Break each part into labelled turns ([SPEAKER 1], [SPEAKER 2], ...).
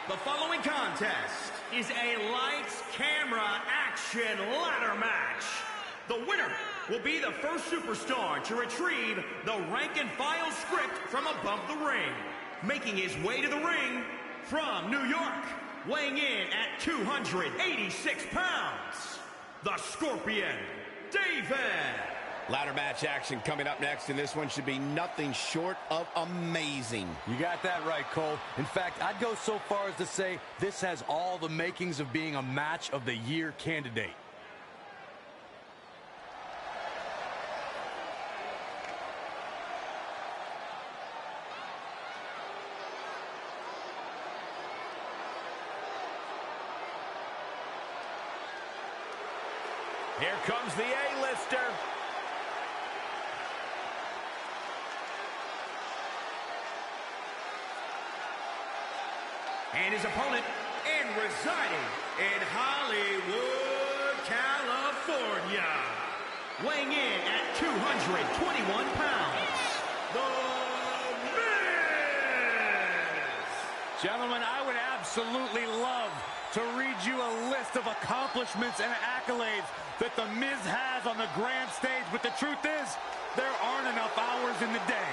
[SPEAKER 1] The following contest is a lights, camera, action ladder match. The winner will be the first superstar to retrieve the rank and file script from above the ring. Making his way to the ring from New York, weighing in at 286 pounds, the Scorpion, David.
[SPEAKER 2] Ladder match action coming up next, and this one should be nothing short of amazing.
[SPEAKER 3] You got that right, Cole. In fact, I'd go so far as to say this has all the makings of being a match of the year candidate.
[SPEAKER 2] Here comes the A-lister.
[SPEAKER 1] And his opponent, and residing in Hollywood, California, weighing in at 221 pounds, The Miz!
[SPEAKER 3] Gentlemen, I would absolutely love to read you a list of accomplishments and accolades that The Miz has on the grand stage, but the truth is, there aren't enough hours in the day.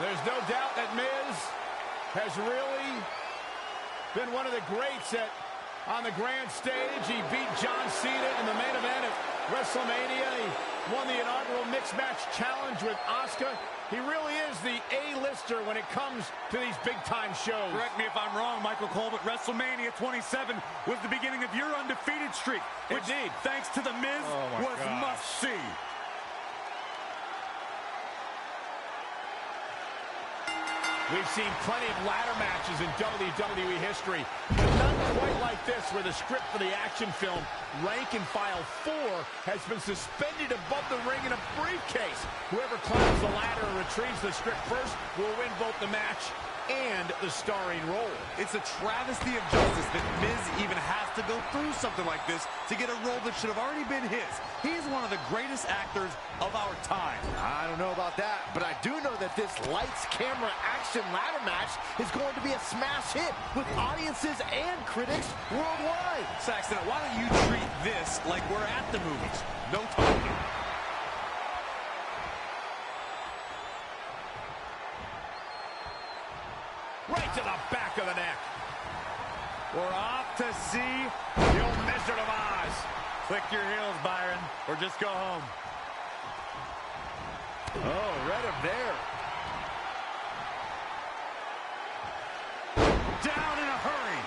[SPEAKER 4] There's no doubt that Miz has really been one of the greats on the grand stage. He beat John Cena in the main event at WrestleMania. He won the inaugural Mixed Match Challenge with Asuka. He really is the A-lister when it comes to these big-time shows.
[SPEAKER 3] Correct me if I'm wrong, Michael Cole, but WrestleMania 27 was the beginning of your undefeated streak, which,
[SPEAKER 4] indeed,
[SPEAKER 3] thanks to The Miz, was must-see.
[SPEAKER 4] We've seen plenty of ladder matches in WWE history, but none quite like this, where the script for the action film, Rank and File 4, has been suspended above the ring in a briefcase. Whoever climbs the ladder and retrieves the script first will win both the match and the starring role.
[SPEAKER 5] It's a travesty of justice that Miz even has to go through something like this to get a role that should have already been his. He's one of the greatest actors of our time.
[SPEAKER 6] I don't know about that, but I do know that this lights, camera, action ladder match is going to be a smash hit with audiences and critics worldwide.
[SPEAKER 5] Saxton, why don't you treat this like we're at the movies? No talking.
[SPEAKER 4] Right to the back of the neck.
[SPEAKER 3] We're off to see the old Wizard of Oz. Click your heels, Byron, or just go home.
[SPEAKER 6] Oh, read him there.
[SPEAKER 3] Down in a hurry.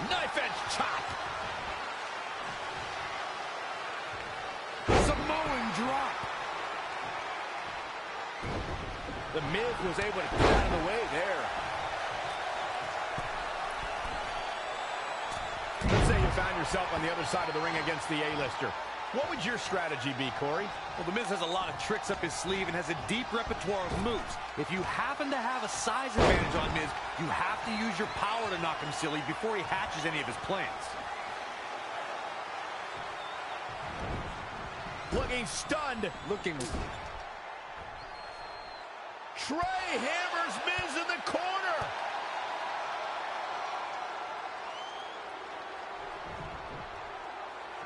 [SPEAKER 4] Knife edge chop.
[SPEAKER 3] Samoan drop.
[SPEAKER 4] The Miz was able to get out of the way there. Let's say you found yourself on the other side of the ring against the A-lister. What would your strategy be, Corey?
[SPEAKER 5] Well, The Miz has a lot of tricks up his sleeve and has a deep repertoire of moves. If you happen to have a size advantage on Miz, you have to use your power to knock him silly before he hatches any of his plans.
[SPEAKER 4] Looking stunned. Trey hammers Miz in the corner.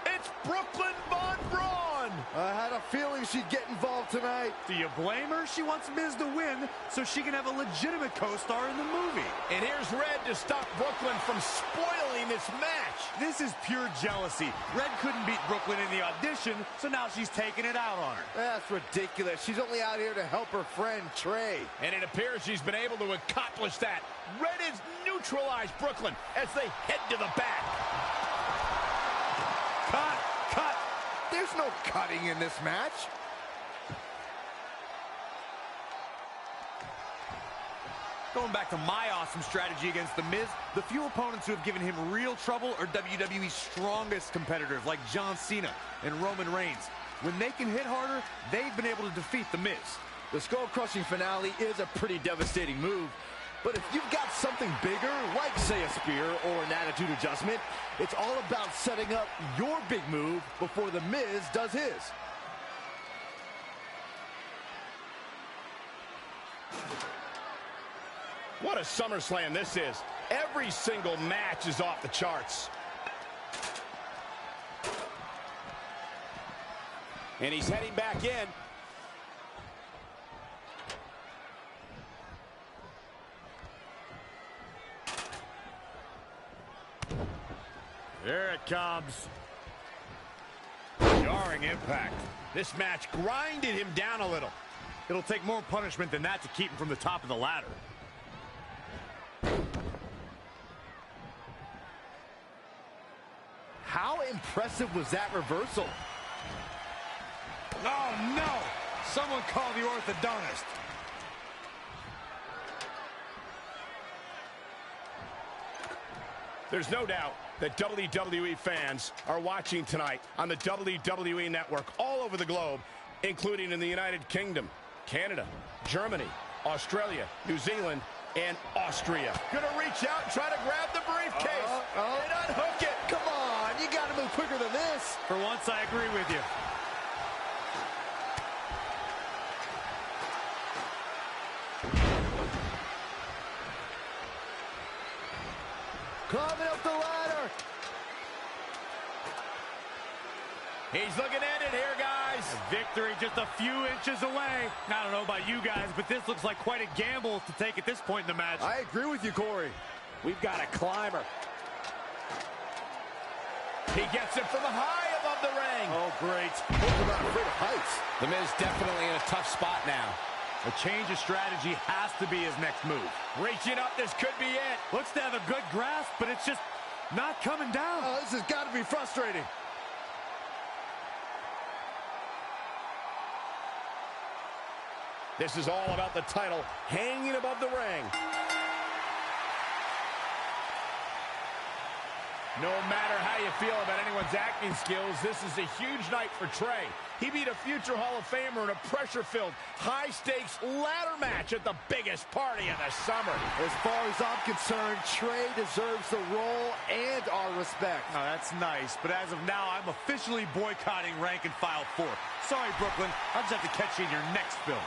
[SPEAKER 4] It's Brooklyn Von Braun.
[SPEAKER 6] I had a feeling she'd get involved tonight.
[SPEAKER 3] Do you blame her? She wants Miz to win so she can have a legitimate co-star in the movie.
[SPEAKER 4] And here's Red to stop Brooklyn from spoiling this match.
[SPEAKER 3] This is pure jealousy. Red couldn't beat Brooklyn in the audition, so now she's taking it out on her.
[SPEAKER 6] That's ridiculous. She's only out here to help her friend, Trey.
[SPEAKER 4] And it appears she's been able to accomplish that. Red has neutralized Brooklyn as they head to the back.
[SPEAKER 6] Cut. There's no cutting in this match.
[SPEAKER 5] Going back to my awesome strategy against The Miz, the few opponents who have given him real trouble are WWE's strongest competitors like John Cena and Roman Reigns. When they can hit harder, they've been able to defeat The Miz.
[SPEAKER 6] The skull-crushing finale is a pretty devastating move, but if you've got something bigger, like, say, a spear or an attitude adjustment, it's all about setting up your big move before The Miz does his.
[SPEAKER 4] What a SummerSlam this is. Every single match is off the charts.
[SPEAKER 2] And he's heading back in.
[SPEAKER 3] There it comes.
[SPEAKER 4] Jarring impact.
[SPEAKER 2] This match grinded him down a little.
[SPEAKER 3] It'll take more punishment than that to keep him from the top of the ladder.
[SPEAKER 6] How impressive was that reversal?
[SPEAKER 3] Oh, no! Someone call the orthodontist.
[SPEAKER 4] There's no doubt that WWE fans are watching tonight on the WWE Network all over the globe, including in the United Kingdom, Canada, Germany, Australia, New Zealand, and Austria. Gonna reach out and try to grab the briefcase. And unhook it.
[SPEAKER 6] Come on, you gotta move quicker than this.
[SPEAKER 3] For once, I agree with you.
[SPEAKER 6] Climbing up the ladder.
[SPEAKER 4] He's looking at it here, guys.
[SPEAKER 3] Victory just a few inches away. I don't know about you guys, but this looks like quite a gamble to take at this point in the match.
[SPEAKER 6] I agree with you, Corey.
[SPEAKER 2] We've got a climber.
[SPEAKER 4] He gets it from high above the ring.
[SPEAKER 3] Oh, great.
[SPEAKER 6] Talk about afraid of heights.
[SPEAKER 2] The Miz definitely in a tough spot now.
[SPEAKER 3] A change of strategy has to be his next move.
[SPEAKER 4] Reaching up, this could be it.
[SPEAKER 3] Looks to have a good grasp, but it's just not coming down.
[SPEAKER 6] Oh, this has got to be frustrating.
[SPEAKER 4] This is all about the title hanging above the ring. No matter how you feel about anyone's acting skills, this is a huge night for Trey. He beat a future Hall of Famer in a pressure-filled, high-stakes ladder match at the biggest party of the summer.
[SPEAKER 6] As far as I'm concerned, Trey deserves the role and our respect.
[SPEAKER 3] Oh, that's nice, but as of now, I'm officially boycotting Rank and File 4. Sorry, Brooklyn. I'll just have to catch you in your next film.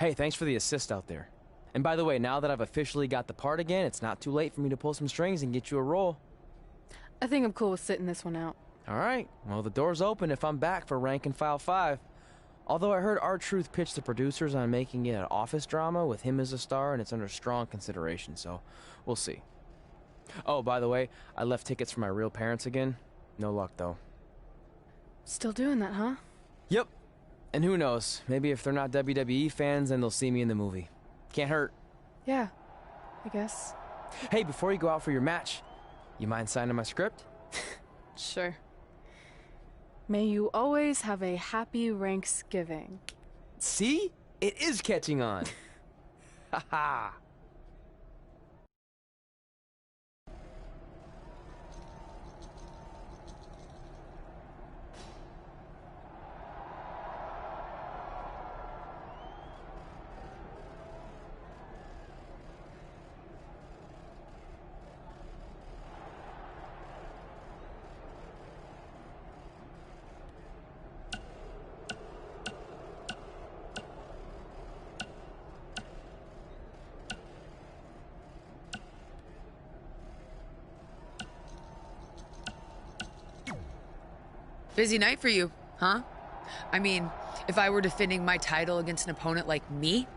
[SPEAKER 7] Hey, thanks for the assist out there. And by the way, now that I've officially got the part again, it's not too late for me to pull some strings and get you a role.
[SPEAKER 8] I think I'm cool with sitting this one out.
[SPEAKER 7] All right, well, the door's open if I'm back for Rank and File 5. Although I heard R-Truth pitch the producers on making it an office drama with him as a star, and it's under strong consideration, so we'll see. Oh, by the way, I left tickets for my real parents again. No luck, though.
[SPEAKER 8] Still doing that, huh?
[SPEAKER 7] Yep. And who knows, maybe if they're not WWE fans, then they'll see me in the movie. Can't hurt.
[SPEAKER 8] Yeah, I guess.
[SPEAKER 7] Hey, before you go out for your match, you mind signing my script?
[SPEAKER 8] Sure. May you always have a happy Ranksgiving.
[SPEAKER 7] See? It is catching on. Ha ha.
[SPEAKER 9] Busy night for you, huh? I mean, if I were defending my title against an opponent like me,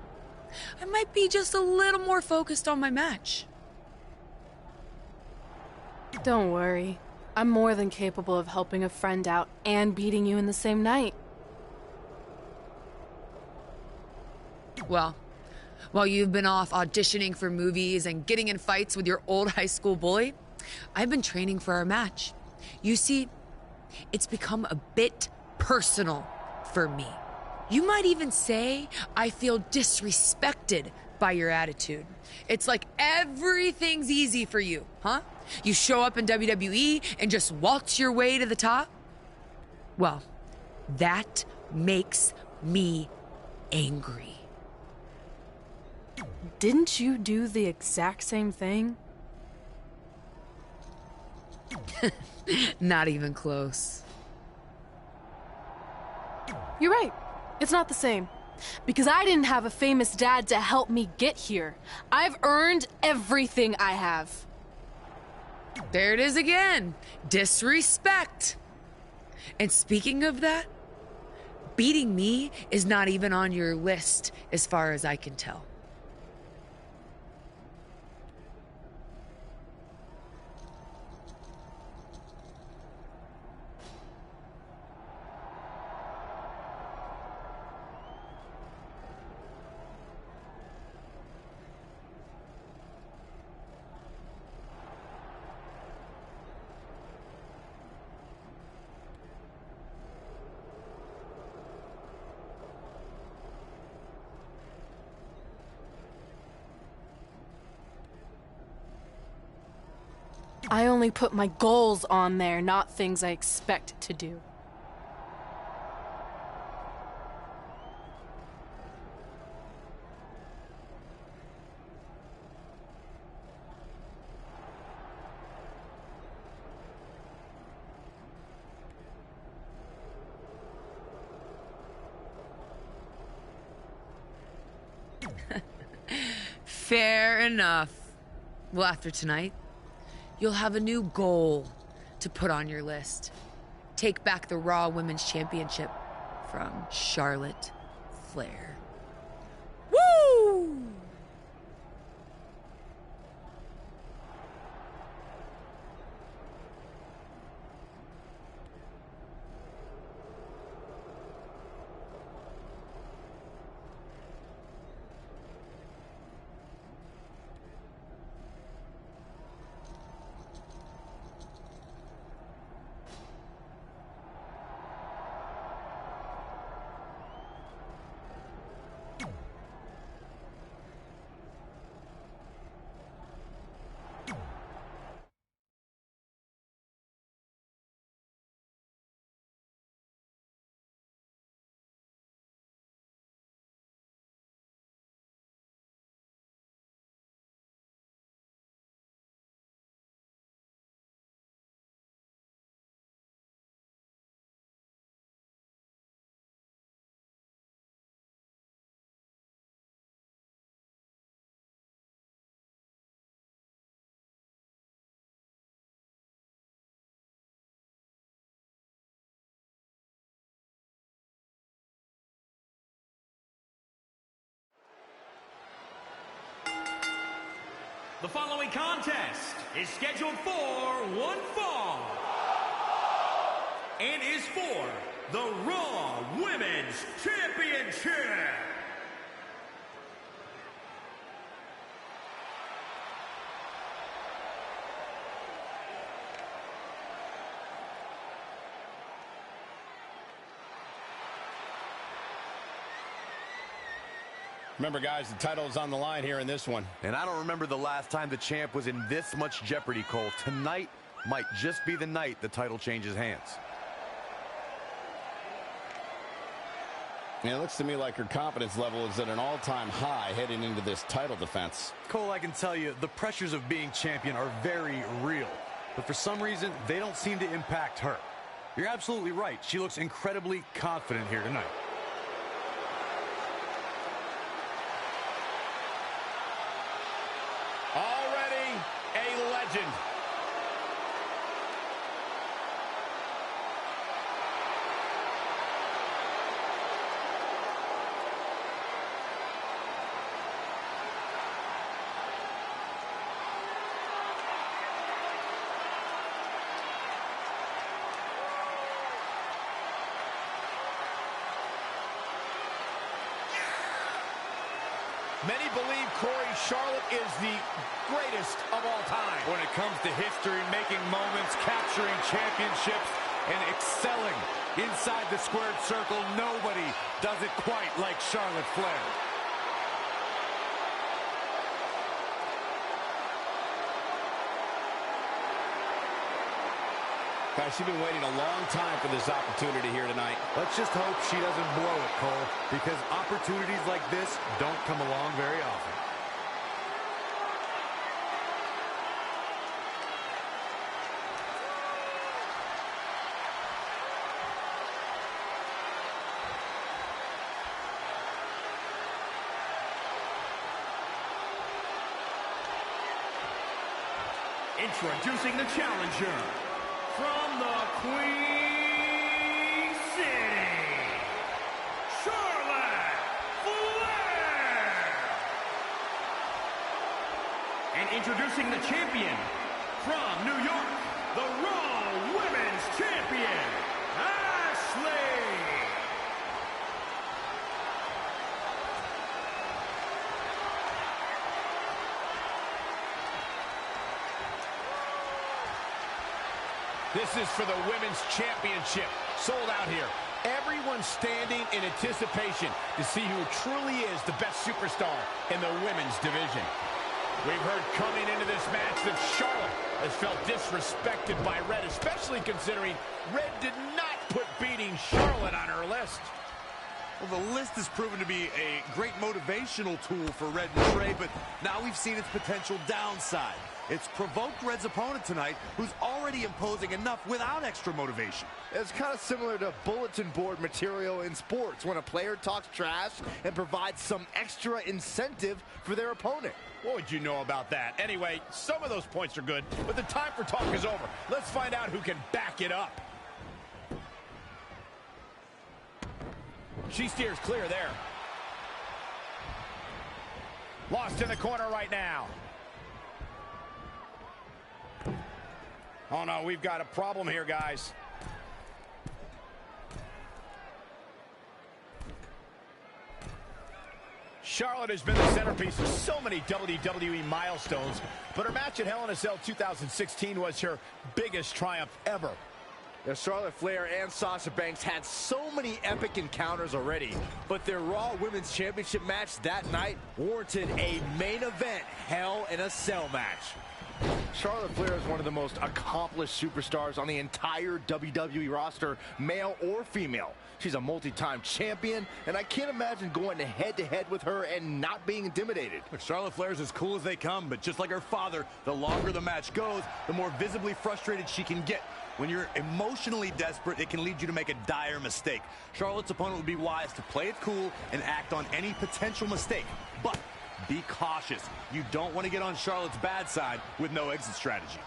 [SPEAKER 9] I might be just a little more focused on my match.
[SPEAKER 8] Don't worry. I'm more than capable of helping a friend out and beating you in the same night.
[SPEAKER 9] Well, while you've been off auditioning for movies and getting in fights with your old high school bully, I've been training for our match. You see, it's become a bit personal for me. You might even say I feel disrespected by your attitude. It's like everything's easy for you, huh? You show up in WWE and just waltz your way to the top? Well, that makes me angry.
[SPEAKER 8] Didn't you do the exact same thing?
[SPEAKER 9] Not even close.
[SPEAKER 8] You're right. It's not the same. Because I didn't have a famous dad to help me get here. I've earned everything I have.
[SPEAKER 9] There it is again. Disrespect. And speaking of that, beating me is not even on your list as far as I can tell.
[SPEAKER 8] I only put my goals on there, not things I expect to do.
[SPEAKER 9] Fair enough. Well, after tonight, you'll have a new goal to put on your list. Take back the Raw Women's Championship from Charlotte Flair. Woo!
[SPEAKER 1] The following contest is scheduled for one fall and is for the Raw Women's Championship.
[SPEAKER 2] Remember, guys, the title is on the line here in this one.
[SPEAKER 5] And I don't remember the last time the champ was in this much jeopardy, Cole. Tonight might just be the night the title changes hands.
[SPEAKER 2] Yeah, it looks to me like her confidence level is at an all-time high heading into this title defense.
[SPEAKER 3] Cole, I can tell you, the pressures of being champion are very real. But for some reason, they don't seem to impact her. You're absolutely right. She looks incredibly confident here tonight.
[SPEAKER 2] Already a legend. Many believe Charlotte is the greatest of all time.
[SPEAKER 3] When it comes to history, making moments, capturing championships, and excelling inside the squared circle, nobody does it quite like Charlotte Flair.
[SPEAKER 2] Guys, she's been waiting a long time for this opportunity here tonight.
[SPEAKER 3] Let's just hope she doesn't blow it, Cole, because opportunities like this don't come along very often.
[SPEAKER 1] Introducing the challenger from the Queen City, Charlotte Flair. And introducing the champion from New York, the Raw Women's Champion, Ashley.
[SPEAKER 2] This is for the Women's Championship. Sold out here. Everyone's standing in anticipation to see who truly is the best superstar in the women's division. We've heard coming into this match that Charlotte has felt disrespected by Red, especially considering Red did not put beating Charlotte on her list.
[SPEAKER 5] Well, the list has proven to be a great motivational tool for Red and Trey, but now we've seen its potential downside. It's provoked Red's opponent tonight, who's already imposing enough without extra motivation.
[SPEAKER 6] It's kind of similar to bulletin board material in sports when a player talks trash and provides some extra incentive for their opponent.
[SPEAKER 2] What would you know about that? Anyway, some of those points are good, but the time for talk is over. Let's find out who can back it up. She steers clear there. Lost in the corner right now. Oh, no, we've got a problem here, guys. Charlotte has been the centerpiece of so many WWE milestones, but her match at Hell in a Cell 2016 was her biggest triumph ever.
[SPEAKER 6] Charlotte Flair and Sasha Banks had so many epic encounters already, but their Raw Women's Championship match that night warranted a main event Hell in a Cell match. Charlotte Flair is one of the most accomplished superstars on the entire WWE roster, male or female. She's a multi-time champion, and I can't imagine going head-to-head with her and not being intimidated.
[SPEAKER 5] Look, Charlotte Flair's as cool as they come, but just like her father, the longer the match goes, the more visibly frustrated she can get. When you're emotionally desperate, it can lead you to make a dire mistake. Charlotte's opponent would be wise to play it cool and act on any potential mistake. But be cautious. You don't want to get on Charlotte's bad side with no exit strategy.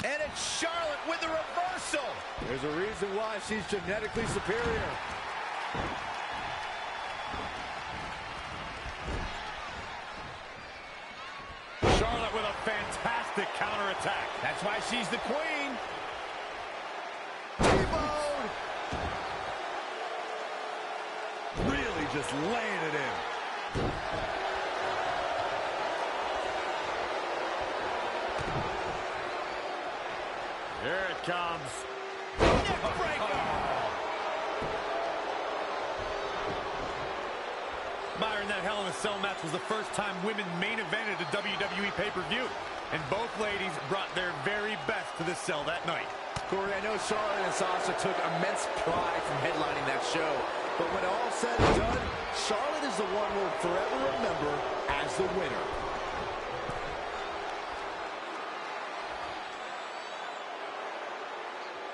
[SPEAKER 2] And it's Charlotte with the reversal.
[SPEAKER 6] There's a reason why she's genetically superior.
[SPEAKER 3] Charlotte with a fantastic counterattack.
[SPEAKER 4] That's why she's the queen.
[SPEAKER 6] T-bone!
[SPEAKER 5] Really just laying it in.
[SPEAKER 3] Here it comes. Byron, that Hell in a Cell match was the first time women main evented a WWE pay-per-view. And both ladies brought their very best to the cell that night.
[SPEAKER 6] Corey, I know Charlotte and Sasha took immense pride from headlining that show. But when all said and done, Charlotte is the one we'll forever remember as the winner.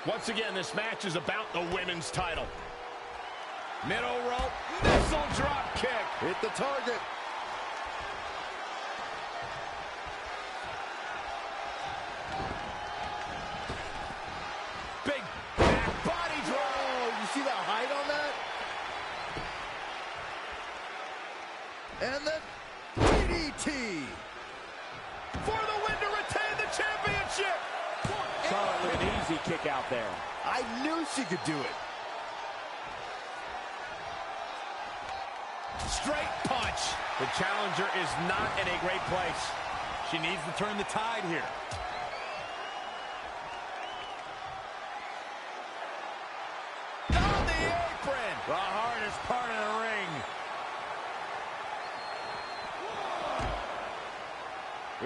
[SPEAKER 4] Once again, this match is about the women's title. Middle rope, missile drop kick.
[SPEAKER 6] Hit the target.
[SPEAKER 4] Big back body drop.
[SPEAKER 6] Oh, you see the height on that? And then DDT.
[SPEAKER 4] For the win to retain the championship.
[SPEAKER 6] Charlotte with an easy kick out there. I knew she could do it.
[SPEAKER 4] Straight punch.
[SPEAKER 3] The challenger is not in a great place. She needs to turn the tide here.
[SPEAKER 4] On the apron.
[SPEAKER 3] The hardest part of the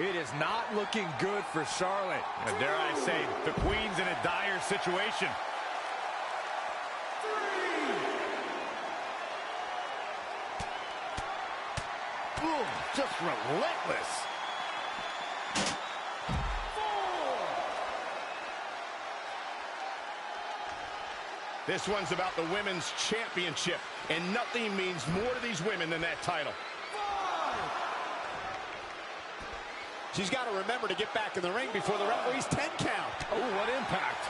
[SPEAKER 3] ring.
[SPEAKER 5] It is not looking good for Charlotte.
[SPEAKER 3] Dare I say, the Queen's in a dire situation.
[SPEAKER 6] Ooh, just relentless.
[SPEAKER 4] This one's about the women's championship, and nothing means more to these women than that title. She's got to remember to get back in the ring before the referee's 10 count.
[SPEAKER 3] Oh, what impact.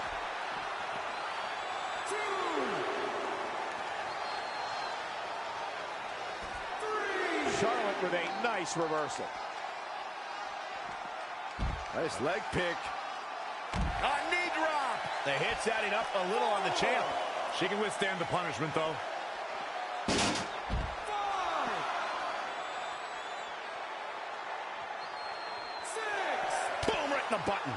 [SPEAKER 4] Charlotte with a nice reversal.
[SPEAKER 6] Nice leg pick.
[SPEAKER 4] A knee drop. The hit's adding up a little on the champ.
[SPEAKER 3] She can withstand the punishment, though.
[SPEAKER 4] Boom, right in the button.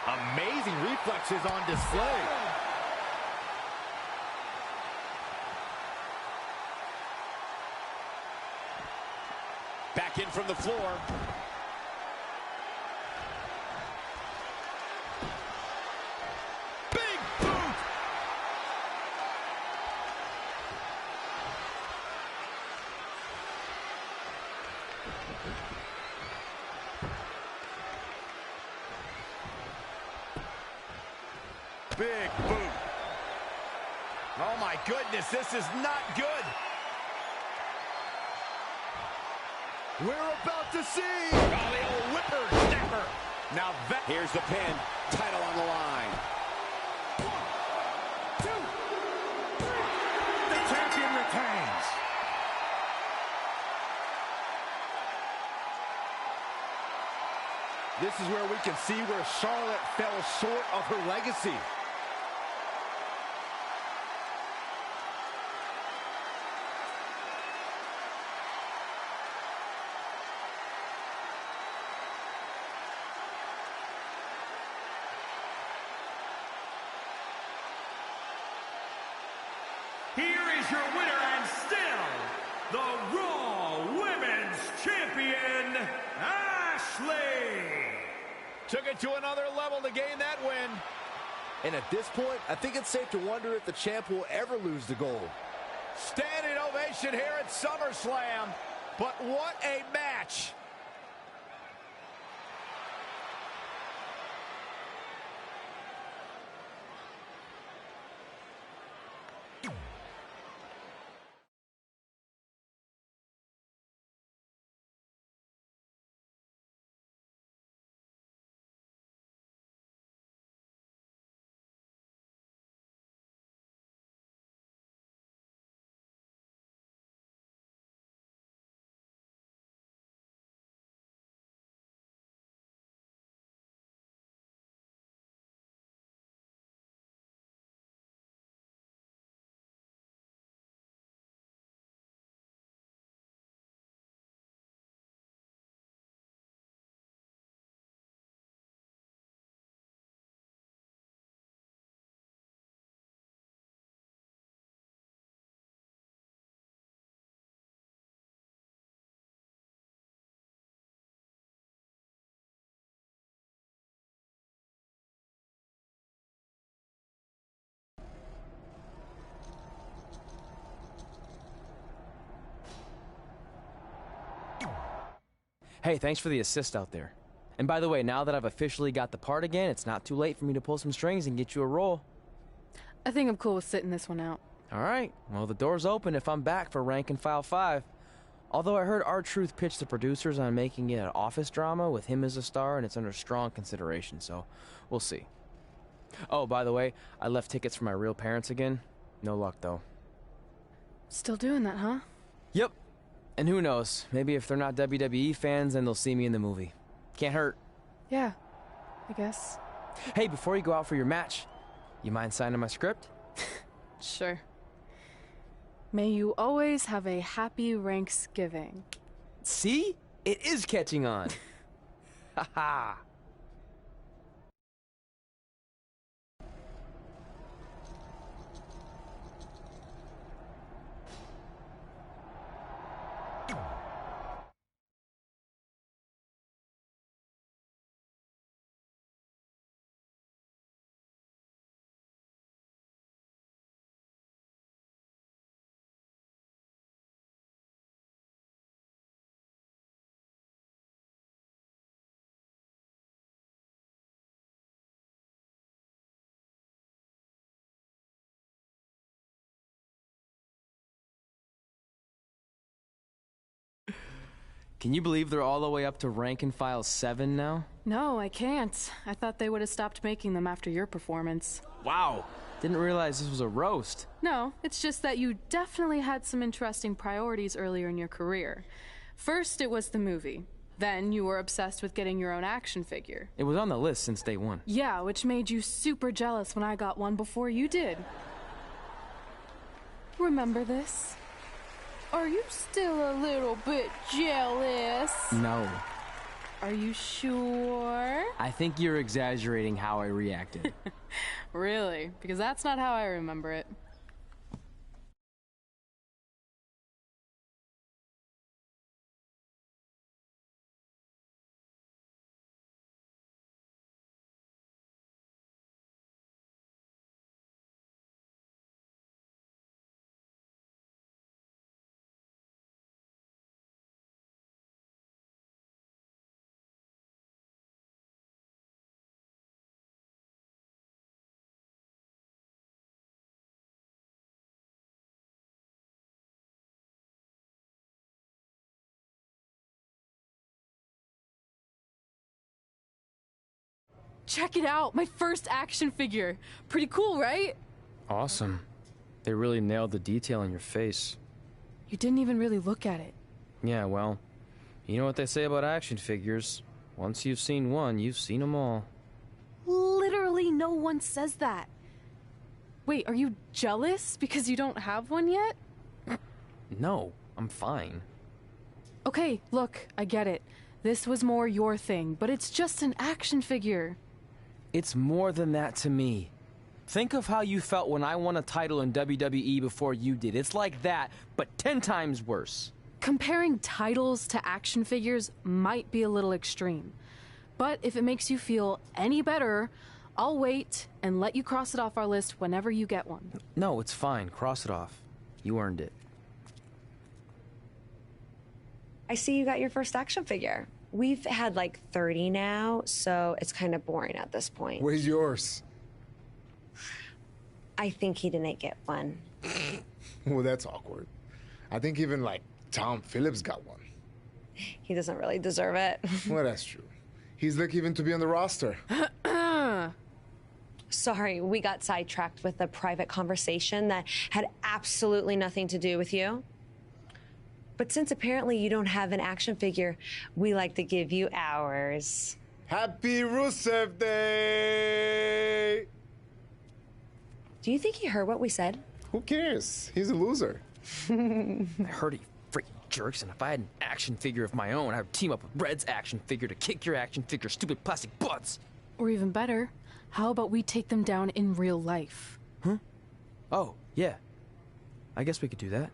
[SPEAKER 6] Amazing reflexes on display.
[SPEAKER 4] Back in from the floor. Big boot.
[SPEAKER 6] Big boot.
[SPEAKER 4] Oh my goodness, this is not good.
[SPEAKER 6] We're about to see.
[SPEAKER 4] Oh, the old whipper-snapper.
[SPEAKER 3] Now that...
[SPEAKER 4] Here's the pin. Title on the line.
[SPEAKER 3] 1, 2, 3. The champion retains.
[SPEAKER 6] This is where we can see where Charlotte fell short of her legacy.
[SPEAKER 1] Here is your winner and still the Raw Women's Champion, Ashley.
[SPEAKER 4] Took it to another level to gain that win.
[SPEAKER 6] And at this point, I think it's safe to wonder if the champ will ever lose the gold.
[SPEAKER 4] Standing ovation here at SummerSlam. But what a match.
[SPEAKER 7] Hey, thanks for the assist out there. And by the way, now that I've officially got the part again, it's not too late for me to pull some strings and get you a role.
[SPEAKER 8] I think I'm cool with sitting this one out.
[SPEAKER 7] All right, well, the door's open if I'm back for Rank and File 5. Although I heard R-Truth pitch the producers on making it an office drama with him as a star, and it's under strong consideration, so we'll see. Oh, by the way, I left tickets for my real parents again. No luck, though.
[SPEAKER 8] Still doing that, huh?
[SPEAKER 7] Yep. And who knows, maybe if they're not WWE fans, then they'll see me in the movie. Can't hurt.
[SPEAKER 8] Yeah, I guess.
[SPEAKER 7] Hey, before you go out for your match, you mind signing my script?
[SPEAKER 8] Sure. May you always have a happy Ranksgiving.
[SPEAKER 7] See? It is catching on. Ha ha. Can you believe they're all the way up to Rank and File 7 now?
[SPEAKER 8] No, I can't. I thought they would have stopped making them after your performance.
[SPEAKER 7] Wow. Didn't realize this was a roast.
[SPEAKER 8] No, it's just that you definitely had some interesting priorities earlier in your career. First, it was the movie. Then you were obsessed with getting your own action figure.
[SPEAKER 7] It was on the list since day one.
[SPEAKER 8] Yeah, which made you super jealous when I got one before you did. Remember this? Are you still a little bit jealous?
[SPEAKER 7] No.
[SPEAKER 8] Are you sure?
[SPEAKER 7] I think you're exaggerating how I reacted.
[SPEAKER 8] Really? Because that's not how I remember it. Check it out, my first action figure. Pretty cool, right?
[SPEAKER 7] Awesome. They really nailed the detail in your face.
[SPEAKER 8] You didn't even really look at it.
[SPEAKER 7] Yeah, well, you know what they say about action figures. Once you've seen one, you've seen them all.
[SPEAKER 8] Literally no one says that. Wait, are you jealous because you don't have one yet?
[SPEAKER 7] No, I'm fine.
[SPEAKER 8] Okay, look, I get it. This was more your thing, but it's just an action figure.
[SPEAKER 7] It's more than that to me. Think of how you felt when I won a title in WWE before you did. It's like that, but 10 times worse.
[SPEAKER 8] Comparing titles to action figures might be a little extreme. But if it makes you feel any better, I'll wait and let you cross it off our list whenever you get one.
[SPEAKER 7] No, it's fine. Cross it off. You earned it.
[SPEAKER 10] I see you got your first action figure. We've had like 30 now, so it's kind of boring at this point.
[SPEAKER 11] Where's yours?
[SPEAKER 10] I think he didn't get one.
[SPEAKER 11] Well, that's awkward. I think even like Tom Phillips got one.
[SPEAKER 10] He doesn't really deserve it.
[SPEAKER 11] Well, that's true. He's lucky even to be on the roster.
[SPEAKER 10] Sorry, we got sidetracked with a private conversation that had absolutely nothing to do with you. But since apparently you don't have an action figure, we like to give you ours.
[SPEAKER 11] Happy Rusev Day!
[SPEAKER 10] Do you think he heard what we said?
[SPEAKER 11] Who cares? He's a loser.
[SPEAKER 7] I heard he freaking jerks, and if I had an action figure of my own, I would team up with Red's action figure to kick your action figure stupid plastic butts.
[SPEAKER 8] Or even better, how about we take them down in real life?
[SPEAKER 7] Huh? Oh, yeah. I guess we could do that.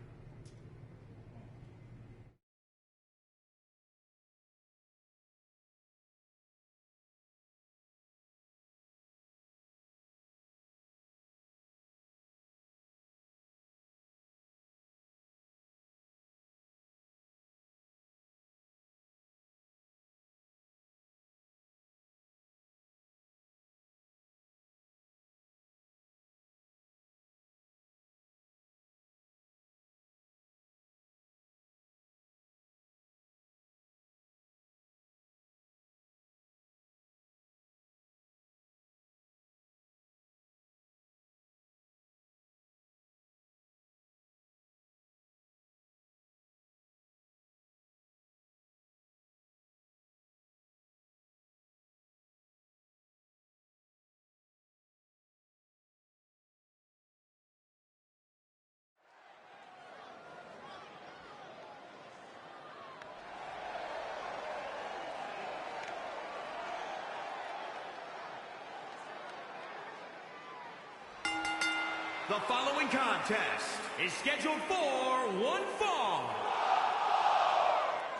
[SPEAKER 1] The following contest is scheduled for one fall.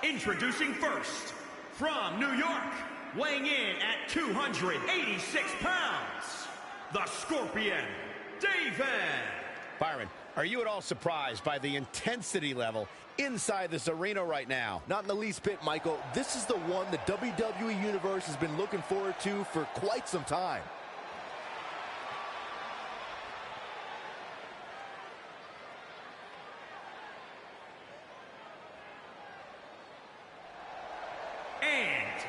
[SPEAKER 1] Introducing first, from New York, weighing in at 286 pounds, the Scorpion, David.
[SPEAKER 2] Byron, are you at all surprised by the intensity level inside this arena right now?
[SPEAKER 6] Not in the least bit, Michael. This is the one the WWE Universe has been looking forward to for quite some time.
[SPEAKER 1] And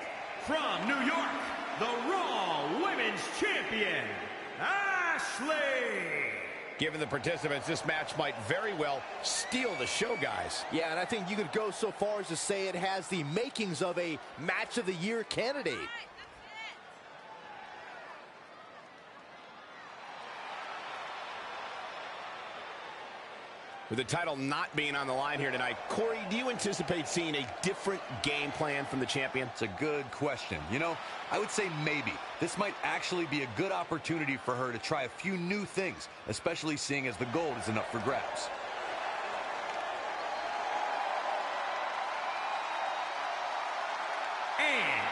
[SPEAKER 1] from New York, the Raw Women's Champion, Ashley.
[SPEAKER 2] Given the participants, this match might very well steal the show, guys.
[SPEAKER 6] Yeah, and I think you could go so far as to say it has the makings of a Match of the Year candidate.
[SPEAKER 2] With the title not being on the line here tonight, Corey, do you anticipate seeing a different game plan from the champion?
[SPEAKER 5] It's a good question. You know, I would say maybe. This might actually be a good opportunity for her to try a few new things, especially seeing as the gold isn't up for grabs.
[SPEAKER 1] And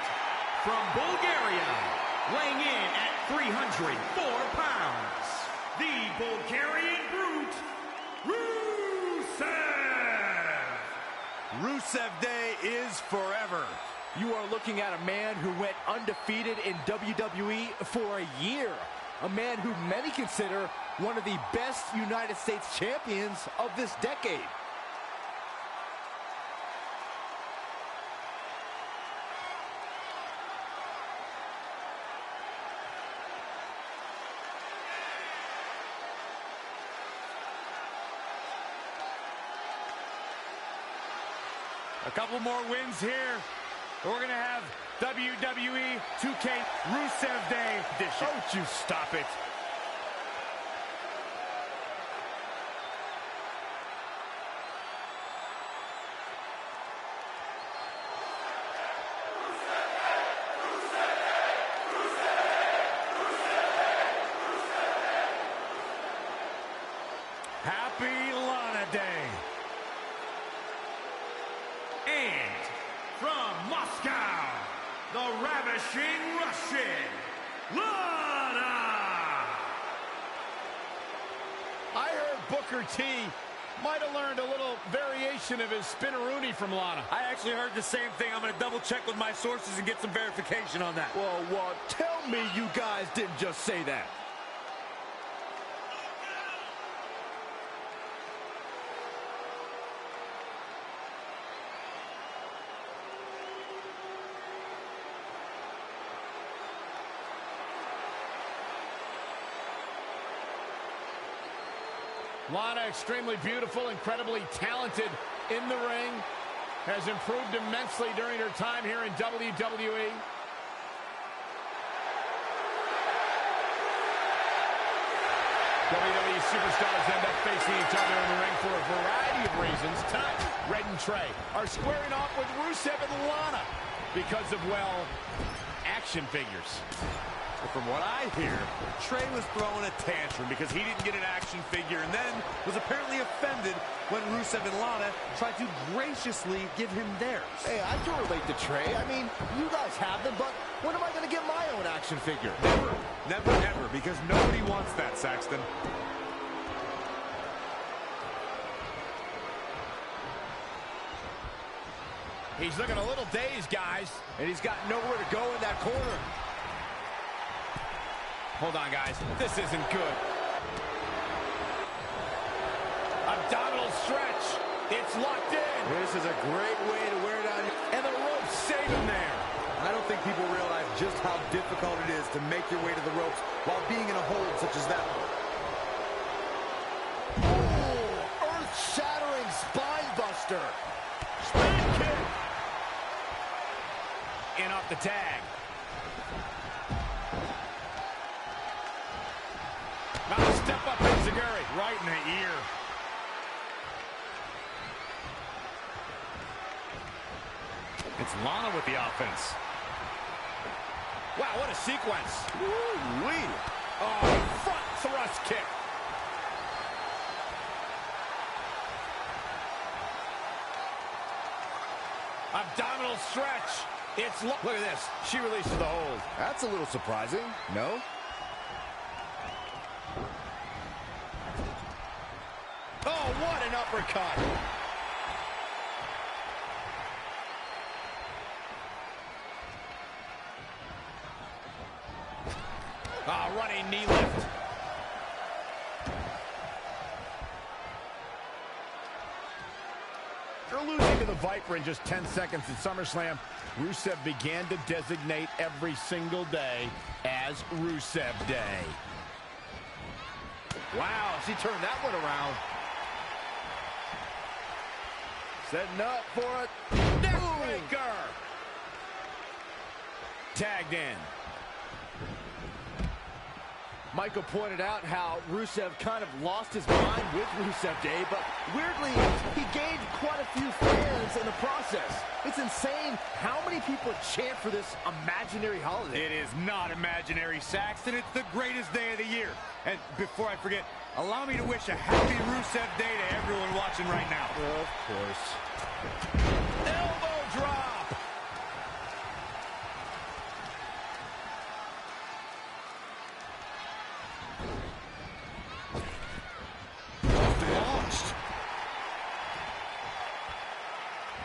[SPEAKER 1] from Bulgaria, weighing in at 304 pounds, the Bulgarian Brute,
[SPEAKER 3] Rusev Day is forever.
[SPEAKER 6] You are looking at a man who went undefeated in WWE for a year. A man who many consider one of the best United States champions of this decade.
[SPEAKER 3] A couple more wins here. We're going to have WWE 2K Rusev Day edition.
[SPEAKER 2] Don't you stop it.
[SPEAKER 3] Happy Lana Day.
[SPEAKER 1] And from Moscow, the ravishing Russian, Lana.
[SPEAKER 4] I heard Booker T might have learned a little variation of his spinneroonie from Lana.
[SPEAKER 3] I actually heard the same thing. I'm going to double check with my sources and get some verification on that.
[SPEAKER 6] Well, tell me you guys didn't just say that.
[SPEAKER 4] Lana, extremely beautiful, incredibly talented in the ring, has improved immensely during her time here in WWE. WWE superstars end up facing each other in the ring for a variety of reasons. Tonight, Red and Trey are squaring off with Rusev and Lana because of, well, action figures.
[SPEAKER 3] From what I hear, Trey was throwing a tantrum because he didn't get an action figure and then was apparently offended when Rusev and Lana tried to graciously give him theirs.
[SPEAKER 6] Hey, I can relate to Trey. I mean, you guys have them, but when am I going to get my own action figure?
[SPEAKER 3] Never, never, ever, because nobody wants that, Saxton.
[SPEAKER 4] He's looking a little dazed, guys.
[SPEAKER 6] And he's got nowhere to go in that corner.
[SPEAKER 4] Hold on, guys. This isn't good. Abdominal stretch. It's locked in.
[SPEAKER 6] This is a great way to wear down.
[SPEAKER 4] And the ropes save him there.
[SPEAKER 5] I don't think people realize just how difficult it is to make your way to the ropes while being in a hold such as that one.
[SPEAKER 6] Oh, earth-shattering spine buster.
[SPEAKER 4] Spin kick.
[SPEAKER 2] In off the tag.
[SPEAKER 4] Now step up Enziguri.
[SPEAKER 3] Right in the ear. It's Lana with the offense.
[SPEAKER 4] Wow, what a sequence.
[SPEAKER 6] Woo-wee.
[SPEAKER 4] Oh, front thrust kick.
[SPEAKER 2] Abdominal stretch. Look at this. She releases the hold.
[SPEAKER 6] That's a little surprising, no?
[SPEAKER 2] Oh, what an uppercut. Running knee lift. After losing to the Viper in just 10 seconds at SummerSlam, Rusev began to designate every single day as Rusev Day.
[SPEAKER 6] Wow, she turned that one around. Setting up for a
[SPEAKER 2] neckbreaker. Tagged in.
[SPEAKER 6] Michael pointed out how Rusev kind of lost his mind with Rusev Day, but weirdly, he gained quite a few fans in the process. It's insane how many people chant for this imaginary holiday.
[SPEAKER 3] It is not imaginary, Saxton. It's the greatest day of the year. And before I forget, allow me to wish a happy Rusev Day to everyone watching right now.
[SPEAKER 6] Of course.
[SPEAKER 2] Elbow drop.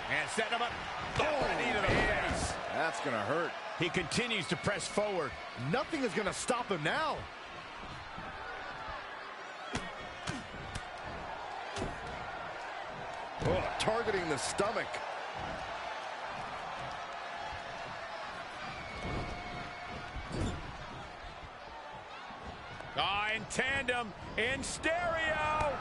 [SPEAKER 2] And setting him up. Oh, knee to the face.
[SPEAKER 6] That's going to hurt.
[SPEAKER 2] He continues to press forward.
[SPEAKER 6] Nothing is going to stop him now. Oh, targeting the stomach.
[SPEAKER 2] In tandem, in stereo.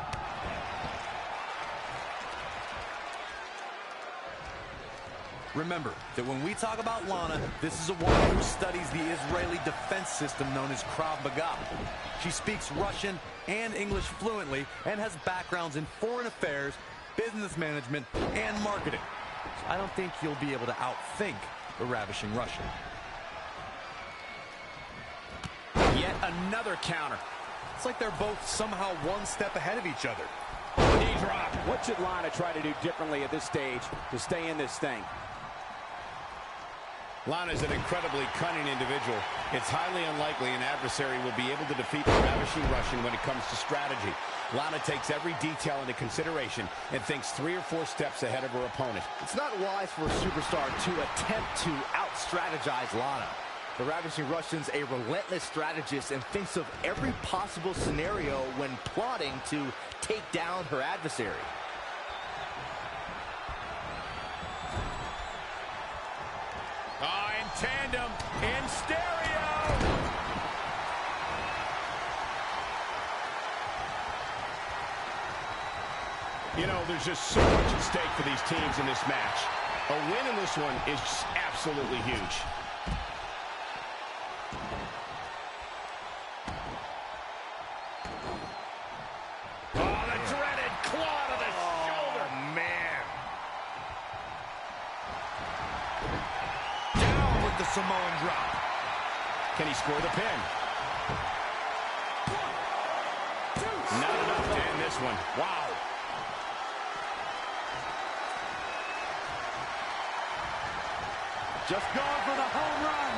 [SPEAKER 5] Remember that when we talk about Lana, this is a woman who studies the Israeli defense system known as Krav Maga. She speaks Russian and English fluently and has backgrounds in foreign affairs, business management, and marketing. So I don't think you'll be able to outthink the ravishing Russian.
[SPEAKER 2] Yet another counter.
[SPEAKER 5] It's like they're both somehow one step ahead of each other.
[SPEAKER 2] Knee drop.
[SPEAKER 12] What should Lana try to do differently at this stage to stay in this thing?
[SPEAKER 2] Lana's an incredibly cunning individual. It's highly unlikely an adversary will be able to defeat the ravishing Russian when it comes to strategy. Lana takes every detail into consideration and thinks 3 or 4 steps ahead of her opponent.
[SPEAKER 6] It's not wise for a superstar to attempt to out-strategize Lana. The ravishing Russian's a relentless strategist and thinks of every possible scenario when plotting to take down her adversary.
[SPEAKER 2] In tandem, in stereo. You know, there's just so much at stake for these teams in this match. A win in this one is just absolutely huge. Oh, the dreaded claw to the shoulder.
[SPEAKER 3] Man.
[SPEAKER 2] Down with the Samoan drop. Can he score the pin? Not enough to end this one. Wow.
[SPEAKER 3] Just going for the home run.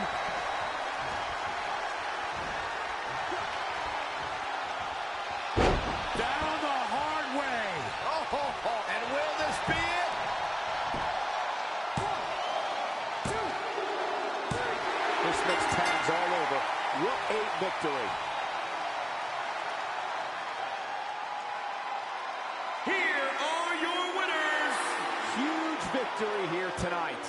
[SPEAKER 3] Down the hard way.
[SPEAKER 2] And will this be it?
[SPEAKER 12] 1, 2, 3. This makes tags all over. What a victory.
[SPEAKER 1] Here are your winners.
[SPEAKER 12] Huge victory here tonight.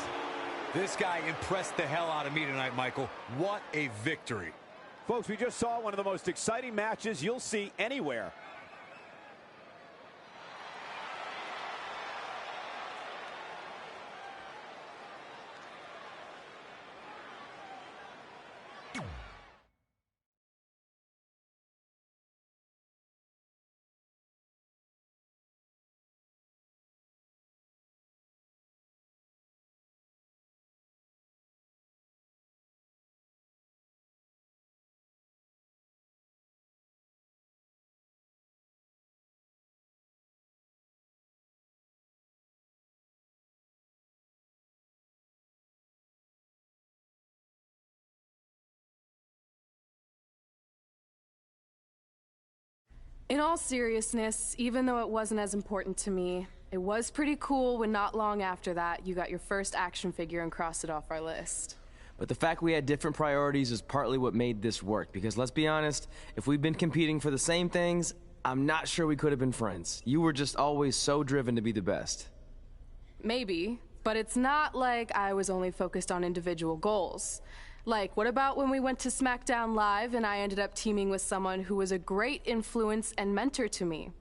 [SPEAKER 3] This guy impressed the hell out of me tonight, Michael. What a victory.
[SPEAKER 12] Folks, we just saw one of the most exciting matches you'll see anywhere.
[SPEAKER 8] In all seriousness, even though it wasn't as important to me, it was pretty cool when not long after that, you got your first action figure and crossed it off our list.
[SPEAKER 7] But the fact we had different priorities is partly what made this work, because let's be honest, if we'd been competing for the same things, I'm not sure we could have been friends. You were just always so driven to be the best.
[SPEAKER 8] Maybe, but it's not like I was only focused on individual goals. Like, what about when we went to SmackDown Live and I ended up teaming with someone who was a great influence and mentor to me?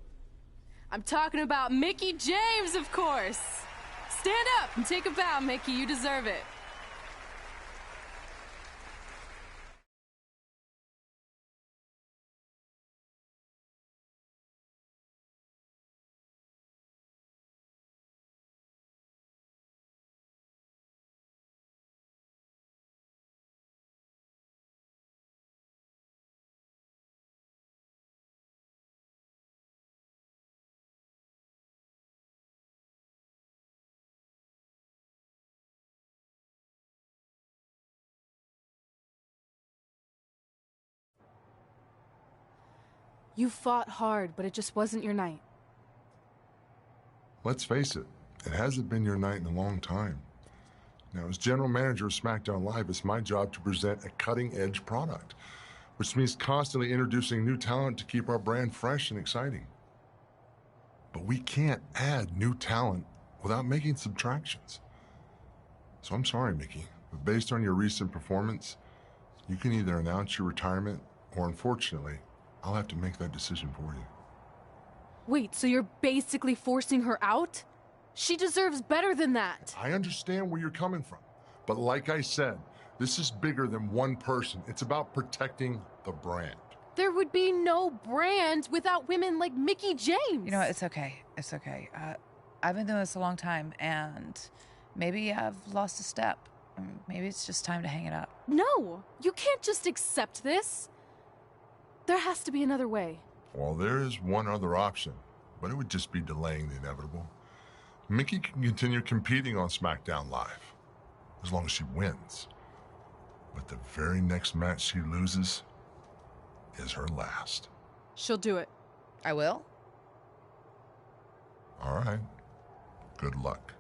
[SPEAKER 8] I'm talking about Mickie James, of course! Stand up and take a bow, Mickie, you deserve it. You fought hard, but it just wasn't your night.
[SPEAKER 13] Let's face it, it hasn't been your night in a long time. Now, as general manager of SmackDown Live, it's my job to present a cutting-edge product, which means constantly introducing new talent to keep our brand fresh and exciting. But we can't add new talent without making subtractions. So I'm sorry, Mickie, but based on your recent performance, you can either announce your retirement or, unfortunately, I'll have to make that decision for you.
[SPEAKER 8] Wait, so you're basically forcing her out? She deserves better than that.
[SPEAKER 13] I understand where you're coming from, but like I said, this is bigger than one person. It's about protecting the brand.
[SPEAKER 8] There would be no brand without women like Mickie James.
[SPEAKER 14] You know what? It's okay. It's okay. I've been doing this a long time, and maybe I've lost a step. Maybe it's just time to hang it up.
[SPEAKER 8] No, you can't just accept this. There has to be another way.
[SPEAKER 13] Well, there is one other option, but it would just be delaying the inevitable. Mickie can continue competing on SmackDown Live, as long as she wins. But the very next match she loses is her last.
[SPEAKER 8] She'll do it.
[SPEAKER 14] I will?
[SPEAKER 13] All right. Good luck.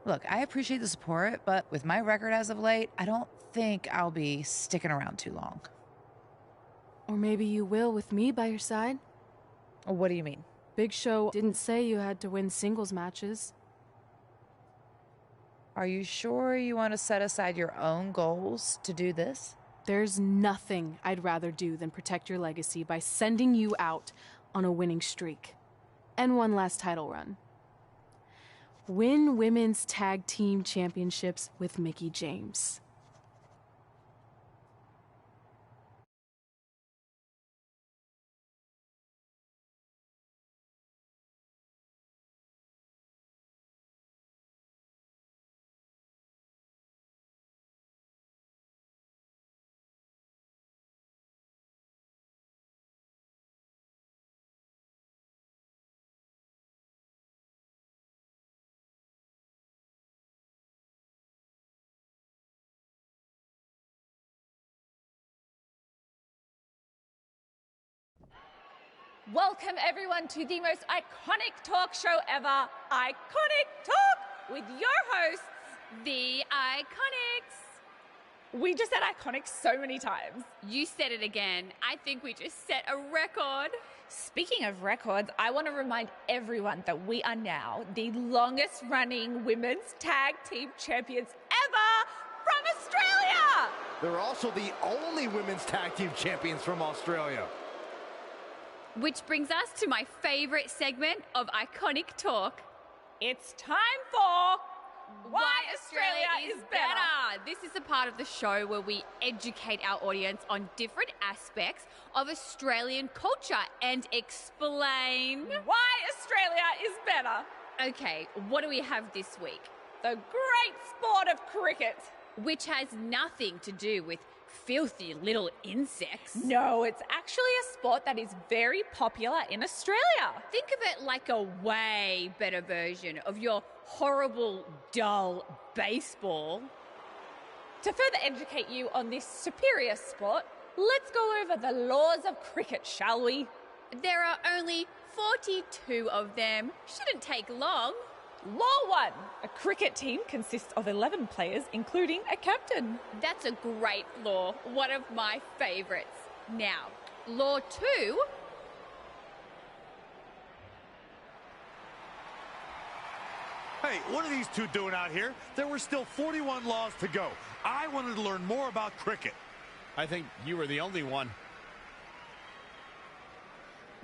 [SPEAKER 14] Look, I appreciate the support, but with my record as of late, I don't think I'll be sticking around too long.
[SPEAKER 8] Or maybe you will with me by your side.
[SPEAKER 14] What do you mean?
[SPEAKER 8] Big Show didn't say you had to win singles matches.
[SPEAKER 14] Are you sure you want to set aside your own goals to do this?
[SPEAKER 8] There's nothing I'd rather do than protect your legacy by sending you out on a winning streak. And one last title run. Win women's tag team championships with Mickie James.
[SPEAKER 15] Welcome everyone to the most iconic talk show ever, Iconic Talk, with your hosts, the Iconics. We just said iconic so many times.
[SPEAKER 16] You said it again. I think we just set a record.
[SPEAKER 15] Speaking of records, I want to remind everyone that we are now the longest running women's tag team champions ever from Australia.
[SPEAKER 6] They're also the only women's tag team champions from Australia.
[SPEAKER 16] Which brings us to my favorite segment of Iconic Talk.
[SPEAKER 15] It's time for Why Australia is Better.
[SPEAKER 16] This is a part of the show where we educate our audience on different aspects of Australian culture and explain
[SPEAKER 15] why Australia is better.
[SPEAKER 16] Okay, what do we have this week?
[SPEAKER 15] The great sport of cricket.
[SPEAKER 16] Which has nothing to do with filthy little insects.
[SPEAKER 15] No, it's actually a sport that is very popular in Australia.
[SPEAKER 16] Think of it like a way better version of your horrible, dull baseball.
[SPEAKER 15] To further educate you on this superior sport, let's go over the laws of cricket, shall we?
[SPEAKER 16] There are only 42 of them. Shouldn't take long.
[SPEAKER 15] Law 1. A cricket team consists of 11 players, including a captain.
[SPEAKER 16] That's a great law. One of my favourites. Now, law 2.
[SPEAKER 3] Hey, what are these two doing out here? There were still 41 laws to go. I wanted to learn more about cricket.
[SPEAKER 4] I think you were the only one.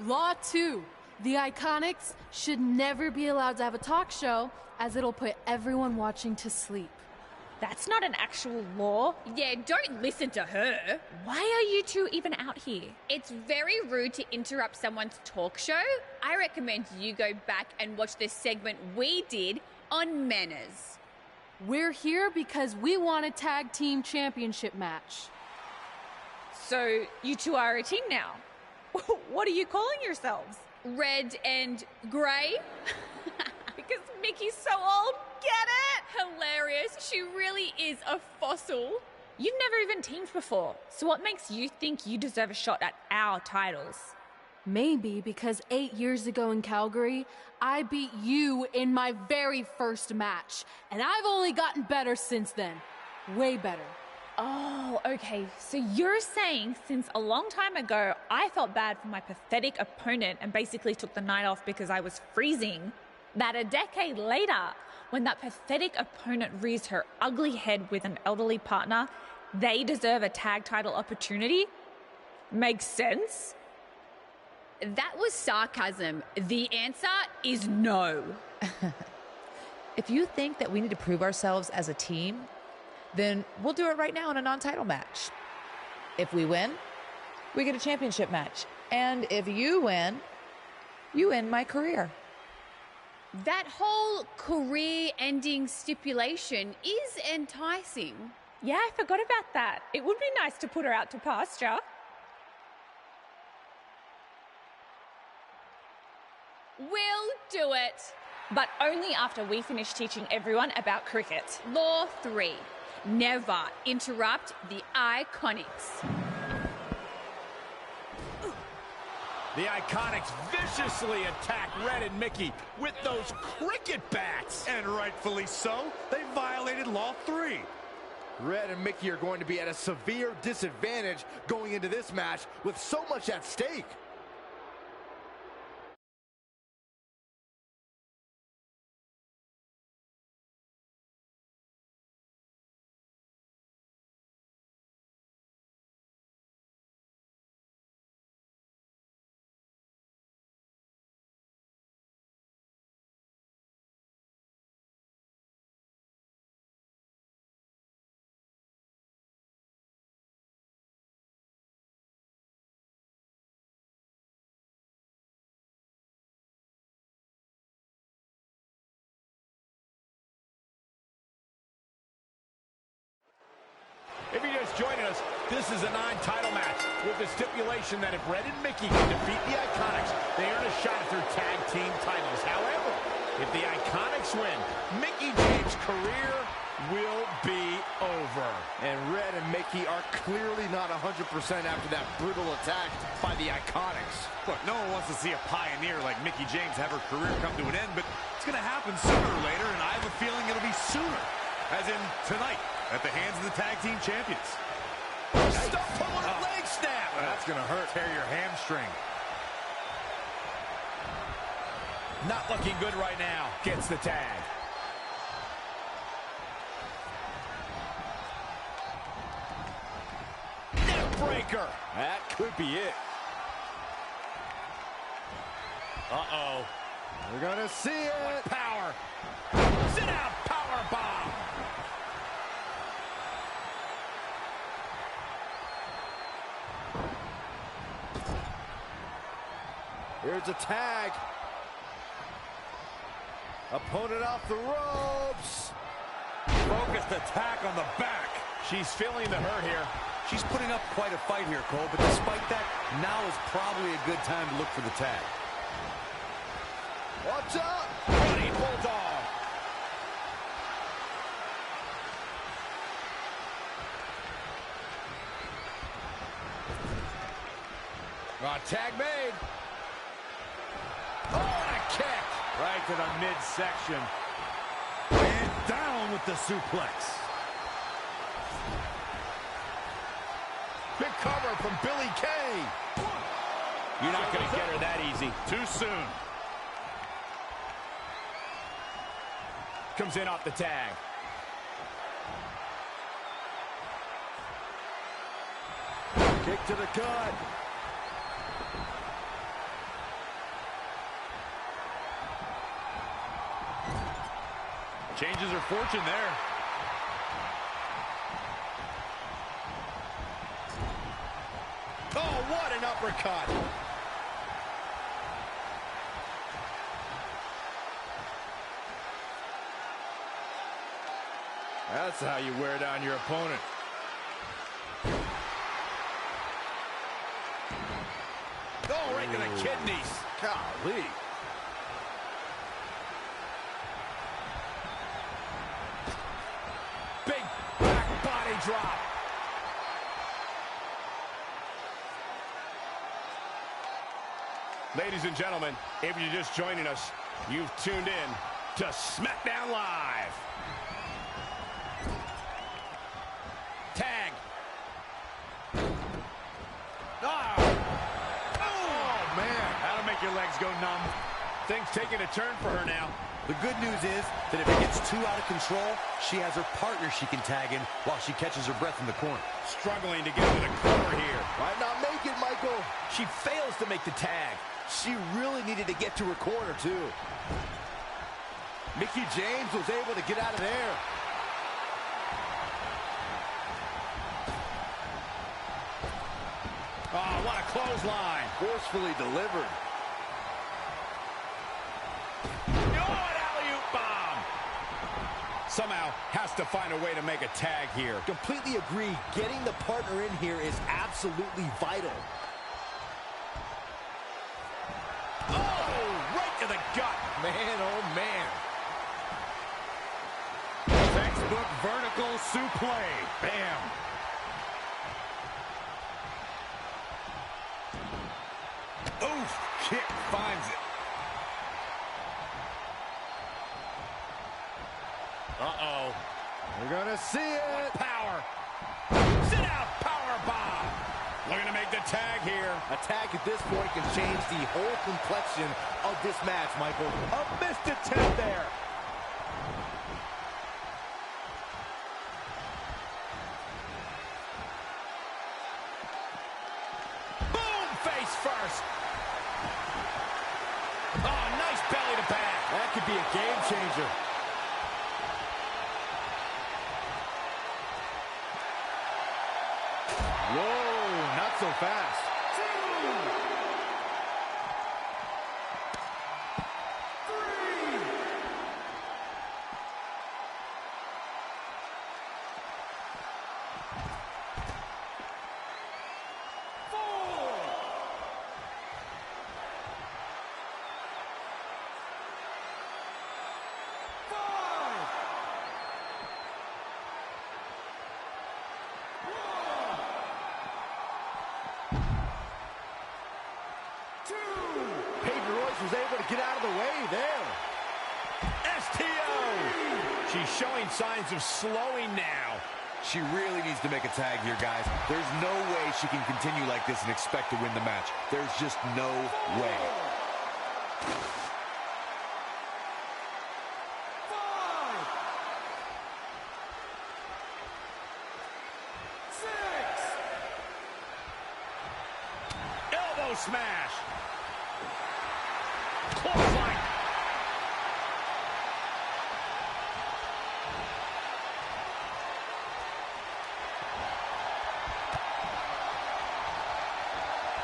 [SPEAKER 8] Law 2. The Iconics should never be allowed to have a talk show, as it'll put everyone watching to sleep.
[SPEAKER 15] That's not an actual law.
[SPEAKER 16] Yeah, don't listen to her.
[SPEAKER 15] Why are you two even out here?
[SPEAKER 16] It's very rude to interrupt someone's talk show. I recommend you go back and watch the segment we did on manners.
[SPEAKER 8] We're here because we want a tag team championship match.
[SPEAKER 15] So you two are a team now. What are you calling yourselves?
[SPEAKER 16] Red and grey?
[SPEAKER 15] Because Mickey's so old. Get it?
[SPEAKER 16] Hilarious. She really is a fossil.
[SPEAKER 15] You've never even teamed before. So what makes you think you deserve a shot at our titles?
[SPEAKER 8] Maybe because 8 years ago in Calgary, I beat you in my very first match. And I've only gotten better since then. Way better.
[SPEAKER 15] Oh, okay. So you're saying since a long time ago, I felt bad for my pathetic opponent and basically took the night off because I was freezing, that a decade later, when that pathetic opponent rears her ugly head with an elderly partner, they deserve a tag title opportunity? Makes sense?
[SPEAKER 16] That was sarcasm. The answer is no.
[SPEAKER 14] If you think that we need to prove ourselves as a team, then we'll do it right now in a non-title match. If we win, we get a championship match. And if you win, you end my career.
[SPEAKER 16] That whole career-ending stipulation is enticing.
[SPEAKER 15] Yeah, I forgot about that. It would be nice to put her out to pasture.
[SPEAKER 16] We'll do it.
[SPEAKER 15] But only after we finish teaching everyone about cricket.
[SPEAKER 16] Law 3. Never interrupt the Iconics.
[SPEAKER 4] The Iconics viciously attack Red and Mickey with those cricket bats.
[SPEAKER 3] And rightfully so. They violated Law 3.
[SPEAKER 6] Red and Mickey are going to be at a severe disadvantage going into this match with so much at stake.
[SPEAKER 4] If you're just joining us, this is a non-title match with the stipulation that if Red and Mickey can defeat the Iconics, they earn a shot at their tag team titles. However, if the Iconics win, Mickey James' career will be over.
[SPEAKER 6] And Red and Mickey are clearly not 100% after that brutal attack by the Iconics.
[SPEAKER 5] Look, no one wants to see a pioneer like Mickey James have her career come to an end, but it's going to happen sooner or later, and I have a feeling it'll be sooner, as in tonight, at the hands of the tag team champions.
[SPEAKER 4] Stop pulling a leg snap.
[SPEAKER 5] That's going to hurt. Tear your hamstring.
[SPEAKER 4] Not looking good right now. Gets the tag. Neck breaker.
[SPEAKER 6] That could be it.
[SPEAKER 4] Uh-oh.
[SPEAKER 6] We're going to see it.
[SPEAKER 4] What power. Sit down, power bomb.
[SPEAKER 6] Here's a tag. Opponent off the ropes.
[SPEAKER 5] Focused attack on the back.
[SPEAKER 4] She's feeling the hurt here.
[SPEAKER 5] She's putting up quite a fight here, Cole, but despite that, now is probably a good time to look for the tag.
[SPEAKER 6] Watch out!
[SPEAKER 4] Running Bulldog. Tag made. Oh, and a kick.
[SPEAKER 3] Right to the midsection. And down with the suplex.
[SPEAKER 4] Big cover from Billy Kay.
[SPEAKER 2] You're not going to get her that easy.
[SPEAKER 3] Too soon.
[SPEAKER 2] Comes in off the tag.
[SPEAKER 6] Kick to the gut.
[SPEAKER 3] Changes her fortune there.
[SPEAKER 4] Oh, what an uppercut.
[SPEAKER 3] That's how you wear down your opponent.
[SPEAKER 4] Oh, right to the kidneys. Golly. Big back body drop.
[SPEAKER 2] Ladies and gentlemen, if you're just joining us, you've tuned in to SmackDown Live. Tag.
[SPEAKER 3] Oh, man. That'll make your legs go numb.
[SPEAKER 2] Things taking a turn for her now.
[SPEAKER 5] The good news is that if it gets too out of control, she has her partner she can tag in while she catches her breath in the corner.
[SPEAKER 2] Struggling to get to the corner here.
[SPEAKER 6] Might not make it, Michael.
[SPEAKER 2] She fails to make the tag.
[SPEAKER 6] She really needed to get to her corner, too. Mickie James was able to get out of there.
[SPEAKER 2] Oh, what a clothesline.
[SPEAKER 6] Forcefully delivered.
[SPEAKER 2] Oh, an alley-oop bomb. Somehow has to find a way to make a tag here.
[SPEAKER 6] Completely agree. Getting the partner in here is absolutely vital.
[SPEAKER 2] Oh, right to the gut.
[SPEAKER 6] Man, oh, man.
[SPEAKER 3] Textbook vertical suplex. Bam. Oof. Kick finds it.
[SPEAKER 4] Uh-oh.
[SPEAKER 6] We're gonna see it.
[SPEAKER 2] Power. Sit out. Power bomb. Looking to make the tag here.
[SPEAKER 6] A tag at this point can change the whole complexion of this match, Michael.
[SPEAKER 4] A missed attempt there.
[SPEAKER 2] Boom, face first. Oh, nice belly to back.
[SPEAKER 6] That could be a game changer.
[SPEAKER 3] Whoa, not so fast.
[SPEAKER 6] Was able to get out of the way there.
[SPEAKER 2] STO. She's showing signs of slowing now.
[SPEAKER 5] She really needs to make a tag here, guys. There's no way she can continue like this and expect to win the match. There's just no way.
[SPEAKER 2] Elbow smash. Clothesline.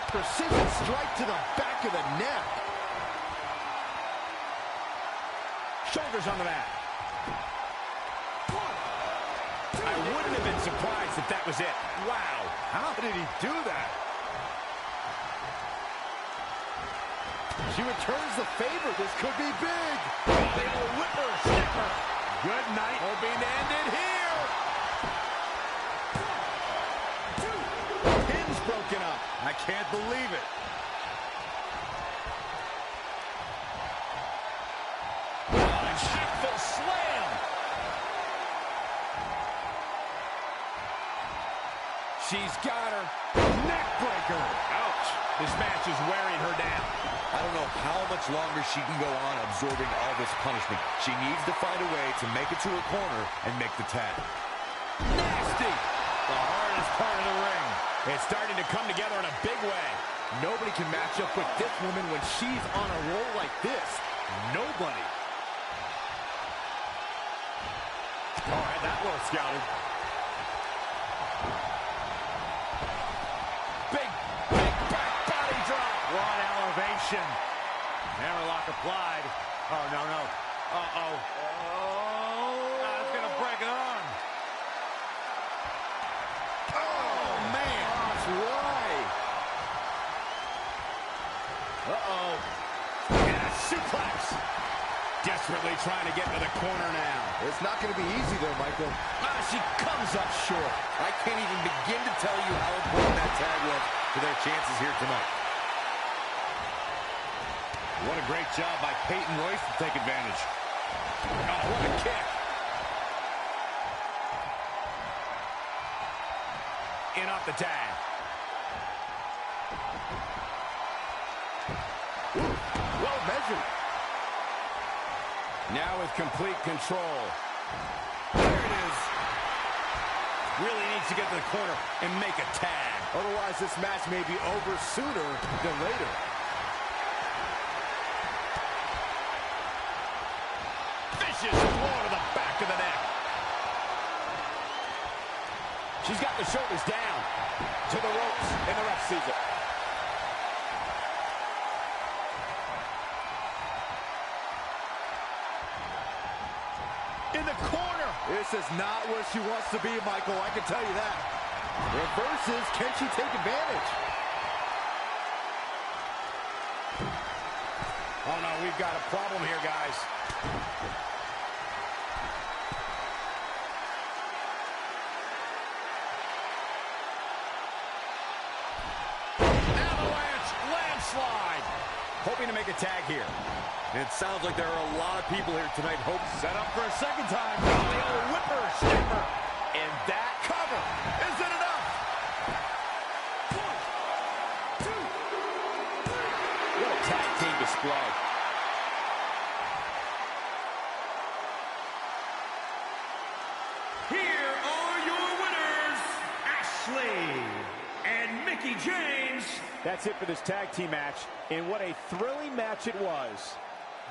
[SPEAKER 6] Precision strike to the back of the neck.
[SPEAKER 2] Shoulders on the mat. I wouldn't have been surprised if that was it. Wow.
[SPEAKER 3] How did he do that?
[SPEAKER 6] She returns the favor. This could be big.
[SPEAKER 2] Oh, the old whipper snapper.
[SPEAKER 3] Good night.
[SPEAKER 2] Hoping to end it here. Pin's broken up.
[SPEAKER 3] I can't believe it.
[SPEAKER 2] she's got her. Neck breaker. Ouch. This match is wearing her down.
[SPEAKER 5] I don't know how much longer she can go on absorbing all this punishment. She needs to find a way to make it to her corner and make the tag.
[SPEAKER 2] Nasty. The hardest part of the ring. It's starting to come together in a big way.
[SPEAKER 6] Nobody can match up with this woman when she's on a roll like this. Nobody.
[SPEAKER 2] Oh, had that well scouted. Big back body drop.
[SPEAKER 3] What elevation. Hammerlock applied. Oh, no. Uh-oh. That's going to break an arm.
[SPEAKER 6] Oh, man. That's right.
[SPEAKER 2] Uh-oh. And a suplex. Desperately trying to get to the corner now.
[SPEAKER 6] It's not going to be easy there, Michael.
[SPEAKER 2] She comes up short.
[SPEAKER 5] I can't even begin to tell you how important that tag was to their chances here tonight.
[SPEAKER 2] What a great job by Peyton Royce to take advantage. Oh, what a kick. In off the tag.
[SPEAKER 6] Well measured.
[SPEAKER 2] Now with complete control. There it is. Really needs to get to the corner and make a tag.
[SPEAKER 6] Otherwise, this match may be over sooner than later.
[SPEAKER 2] Vicious blow to the back of the neck. She's got the shoulders down.
[SPEAKER 6] To the ropes, and the ref sees it.
[SPEAKER 2] In the corner.
[SPEAKER 6] This is not where she wants to be, Michael. I can tell you that. Reverses. Can she take advantage?
[SPEAKER 2] Oh, no, we've got a problem here, guys. Avalanche landslide. Hoping to make a tag here.
[SPEAKER 5] It sounds like there are a lot of people here tonight. Hope
[SPEAKER 2] Set up for a second time. Oh, the old whipper snapper. And that cover. Is it enough? 1, 2, 3.
[SPEAKER 12] What a tag team display.
[SPEAKER 1] Here are your winners, Ashley and Mickie James.
[SPEAKER 4] That's it for this tag team match, and what a thrilling match it was.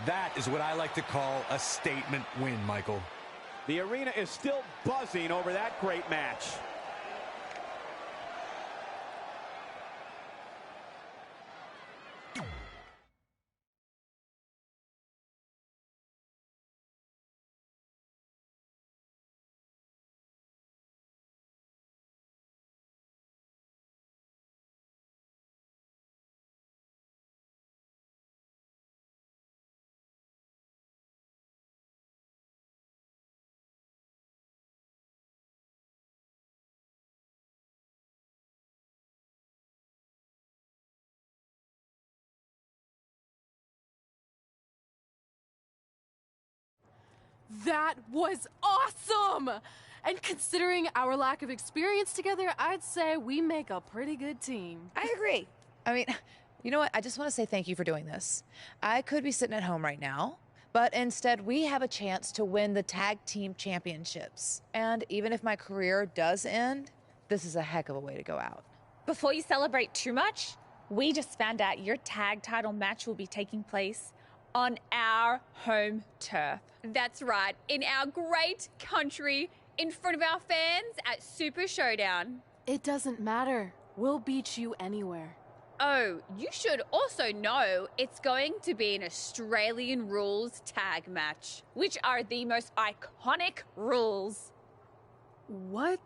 [SPEAKER 5] that is what I like to call a statement win, Michael.
[SPEAKER 4] The arena is still buzzing over that great match.
[SPEAKER 8] That was awesome! And considering our lack of experience together, I'd say we make a pretty good team.
[SPEAKER 14] I agree. I mean, you know what? I just want to say thank you for doing this. I could be sitting at home right now, but instead we have a chance to win the tag team championships. And even if my career does end, this is a heck of a way to go out.
[SPEAKER 15] Before you celebrate too much, we just found out your tag title match will be taking place on our home turf.
[SPEAKER 16] That's right, in our great country, in front of our fans at Super Showdown.
[SPEAKER 8] It doesn't matter. We'll beat you anywhere.
[SPEAKER 16] Oh, you should also know it's going to be an Australian rules tag match, which are the most iconic rules.
[SPEAKER 8] What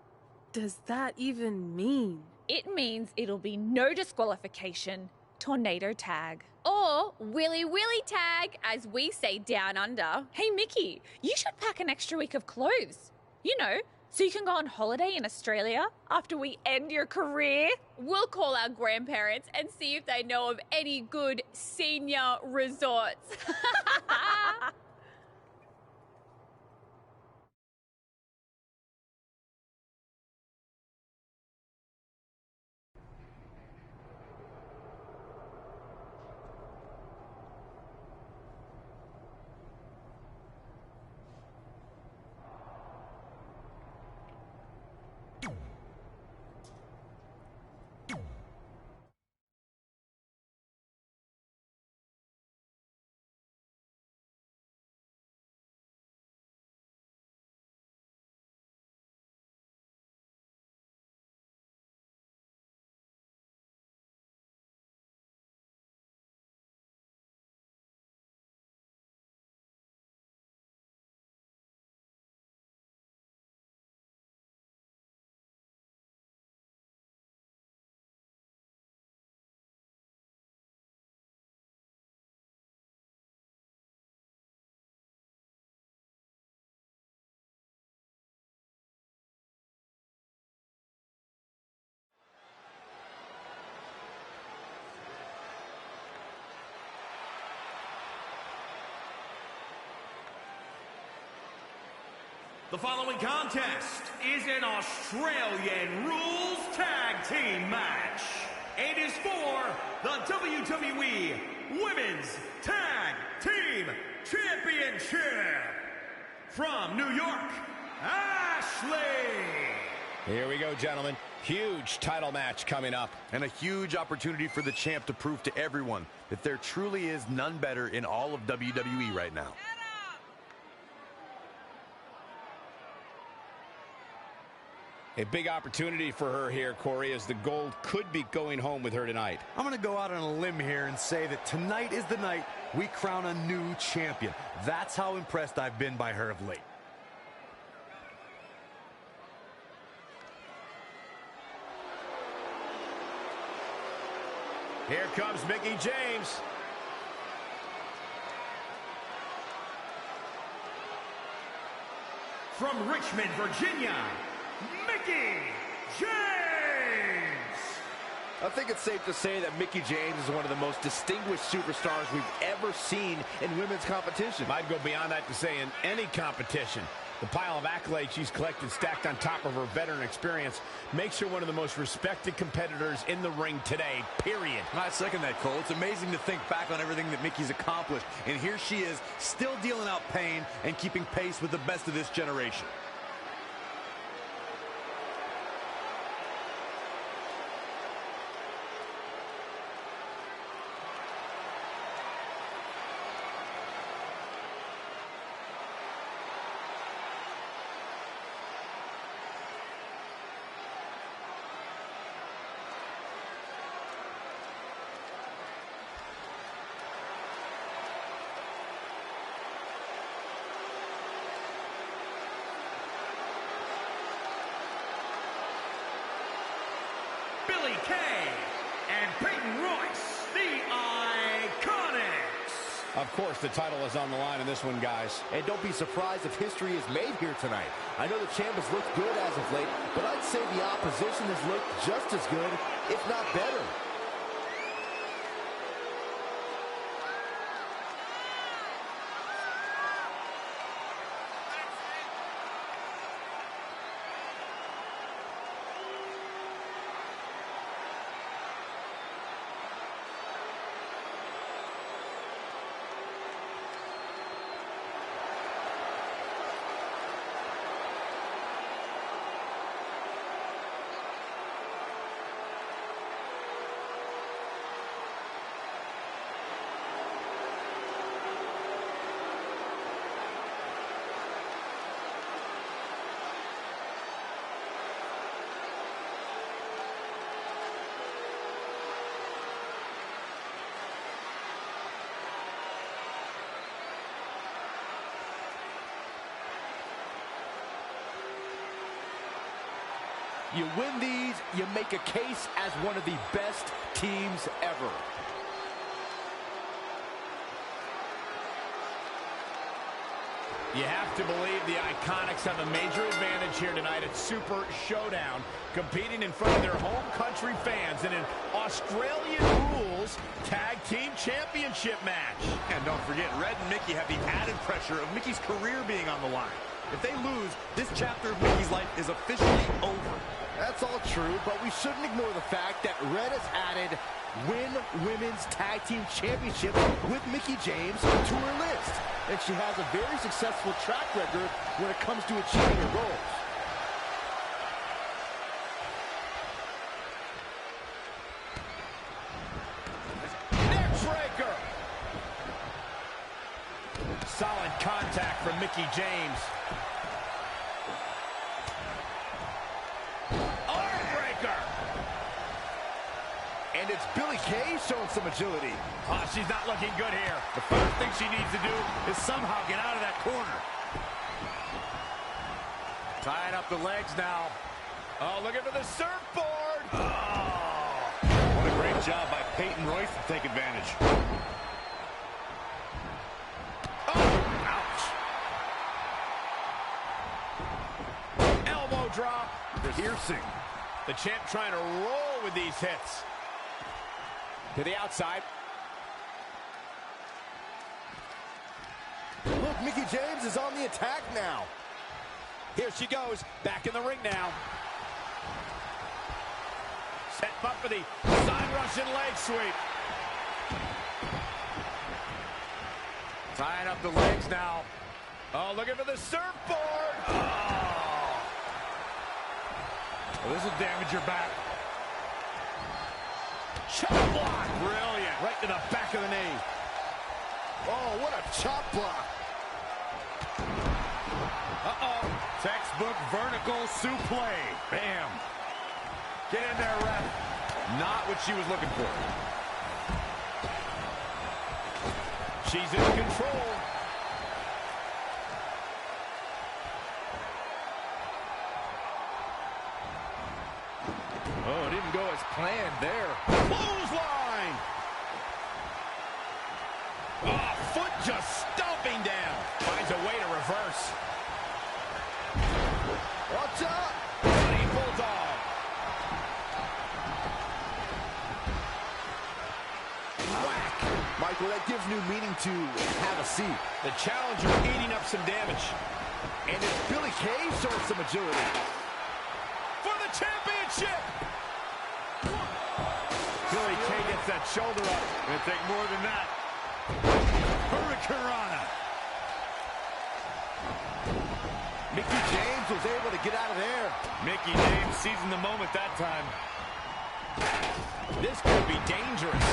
[SPEAKER 8] does that even mean?
[SPEAKER 15] It means it'll be no disqualification, tornado tag.
[SPEAKER 16] Or Willy Willy tag, as we say down under.
[SPEAKER 15] Hey, Mickie, you should pack an extra week of clothes. You know, so you can go on holiday in Australia after we end your career.
[SPEAKER 16] We'll call our grandparents and see if they know of any good senior resorts.
[SPEAKER 1] The following contest is an Australian Rules Tag Team match. It is for the WWE Women's Tag Team Championship. From New York, Ashley.
[SPEAKER 2] Here we go, gentlemen. Huge title match coming up.
[SPEAKER 5] And a huge opportunity for the champ to prove to everyone that there truly is none better in all of WWE right now.
[SPEAKER 2] A big opportunity for her here, Corey, as the Gold could be going home with her tonight.
[SPEAKER 5] I'm going to go out on a limb here and say that tonight is the night we crown a new champion. That's how impressed I've been by her of late.
[SPEAKER 2] Here comes Mickie James.
[SPEAKER 1] From Richmond, Virginia, Mickie James.
[SPEAKER 6] I think it's safe to say that Mickie James is one of the most distinguished superstars we've ever seen in women's competition.
[SPEAKER 2] I'd go beyond that to say in any competition. The pile of accolades she's collected stacked on top of her veteran experience makes her one of the most respected competitors in the ring today, period.
[SPEAKER 5] I second that, Cole. It's amazing to think back on everything that Mickie's accomplished. And here she is, still dealing out pain and keeping pace with the best of this generation.
[SPEAKER 1] Billy Kay and Peyton Royce, the Iconics.
[SPEAKER 2] Of course, the title is on the line in this one, guys.
[SPEAKER 6] And don't be surprised if history is made here tonight. I know the champ has looked good as of late, but I'd say the opposition has looked just as good, if not better. You win these, you make a case as one of the best teams ever.
[SPEAKER 2] You have to believe the Iconics have a major advantage here tonight at Super Showdown, competing in front of their home country fans in an Australian Rules Tag Team Championship match.
[SPEAKER 5] And don't forget, Red and Mickie have the added pressure of Mickie's career being on the line. If they lose, this chapter of Mickie's life is officially over.
[SPEAKER 6] That's all true, but we shouldn't ignore the fact that Red has added Win Women's Tag Team Championship with Mickie James to her list. And she has a very successful track record when it comes to achieving her goals.
[SPEAKER 2] Neckbreaker! Solid contact from Mickie James.
[SPEAKER 6] And it's Billy Kay showing some agility.
[SPEAKER 2] Oh, she's not looking good here.
[SPEAKER 3] The first thing she needs to do is somehow get out of that corner. Tying up the legs now.
[SPEAKER 2] Oh, looking for the surfboard.
[SPEAKER 3] Oh, what a great job by Peyton Royce to take advantage.
[SPEAKER 2] Oh, ouch. Elbow drop.
[SPEAKER 3] Piercing.
[SPEAKER 2] The champ trying to roll with these hits. To the outside.
[SPEAKER 6] Look, Mickie James is on the attack now.
[SPEAKER 2] Here she goes, back in the ring now. Set up for the side Russian leg sweep.
[SPEAKER 3] Tying up the legs now.
[SPEAKER 2] Oh, looking for the surfboard.
[SPEAKER 3] Oh. Well, this will damage your back.
[SPEAKER 2] Chop block. Brilliant. Right to the back of the knee.
[SPEAKER 6] Oh, what a chop block.
[SPEAKER 3] Uh-oh. Textbook vertical suplex. Bam. Get in there, ref.
[SPEAKER 2] Not what she was looking for. She's in control.
[SPEAKER 6] Oh, it didn't go as planned there.
[SPEAKER 2] Clothesline. Oh, foot just stomping down. Finds a way to reverse.
[SPEAKER 6] Watch out.
[SPEAKER 2] Running bulldog. Whack.
[SPEAKER 6] Michael, that gives new meaning to have a seat.
[SPEAKER 2] The challenger eating up some damage.
[SPEAKER 6] And it's Billy Kay showing some agility.
[SPEAKER 2] For the championship.
[SPEAKER 3] Billy Kay gets that shoulder up. Gonna take more than that. Hurricanrana.
[SPEAKER 6] Mickie James was able to get out of there.
[SPEAKER 3] Mickie James seizing the moment that time.
[SPEAKER 2] This could be dangerous.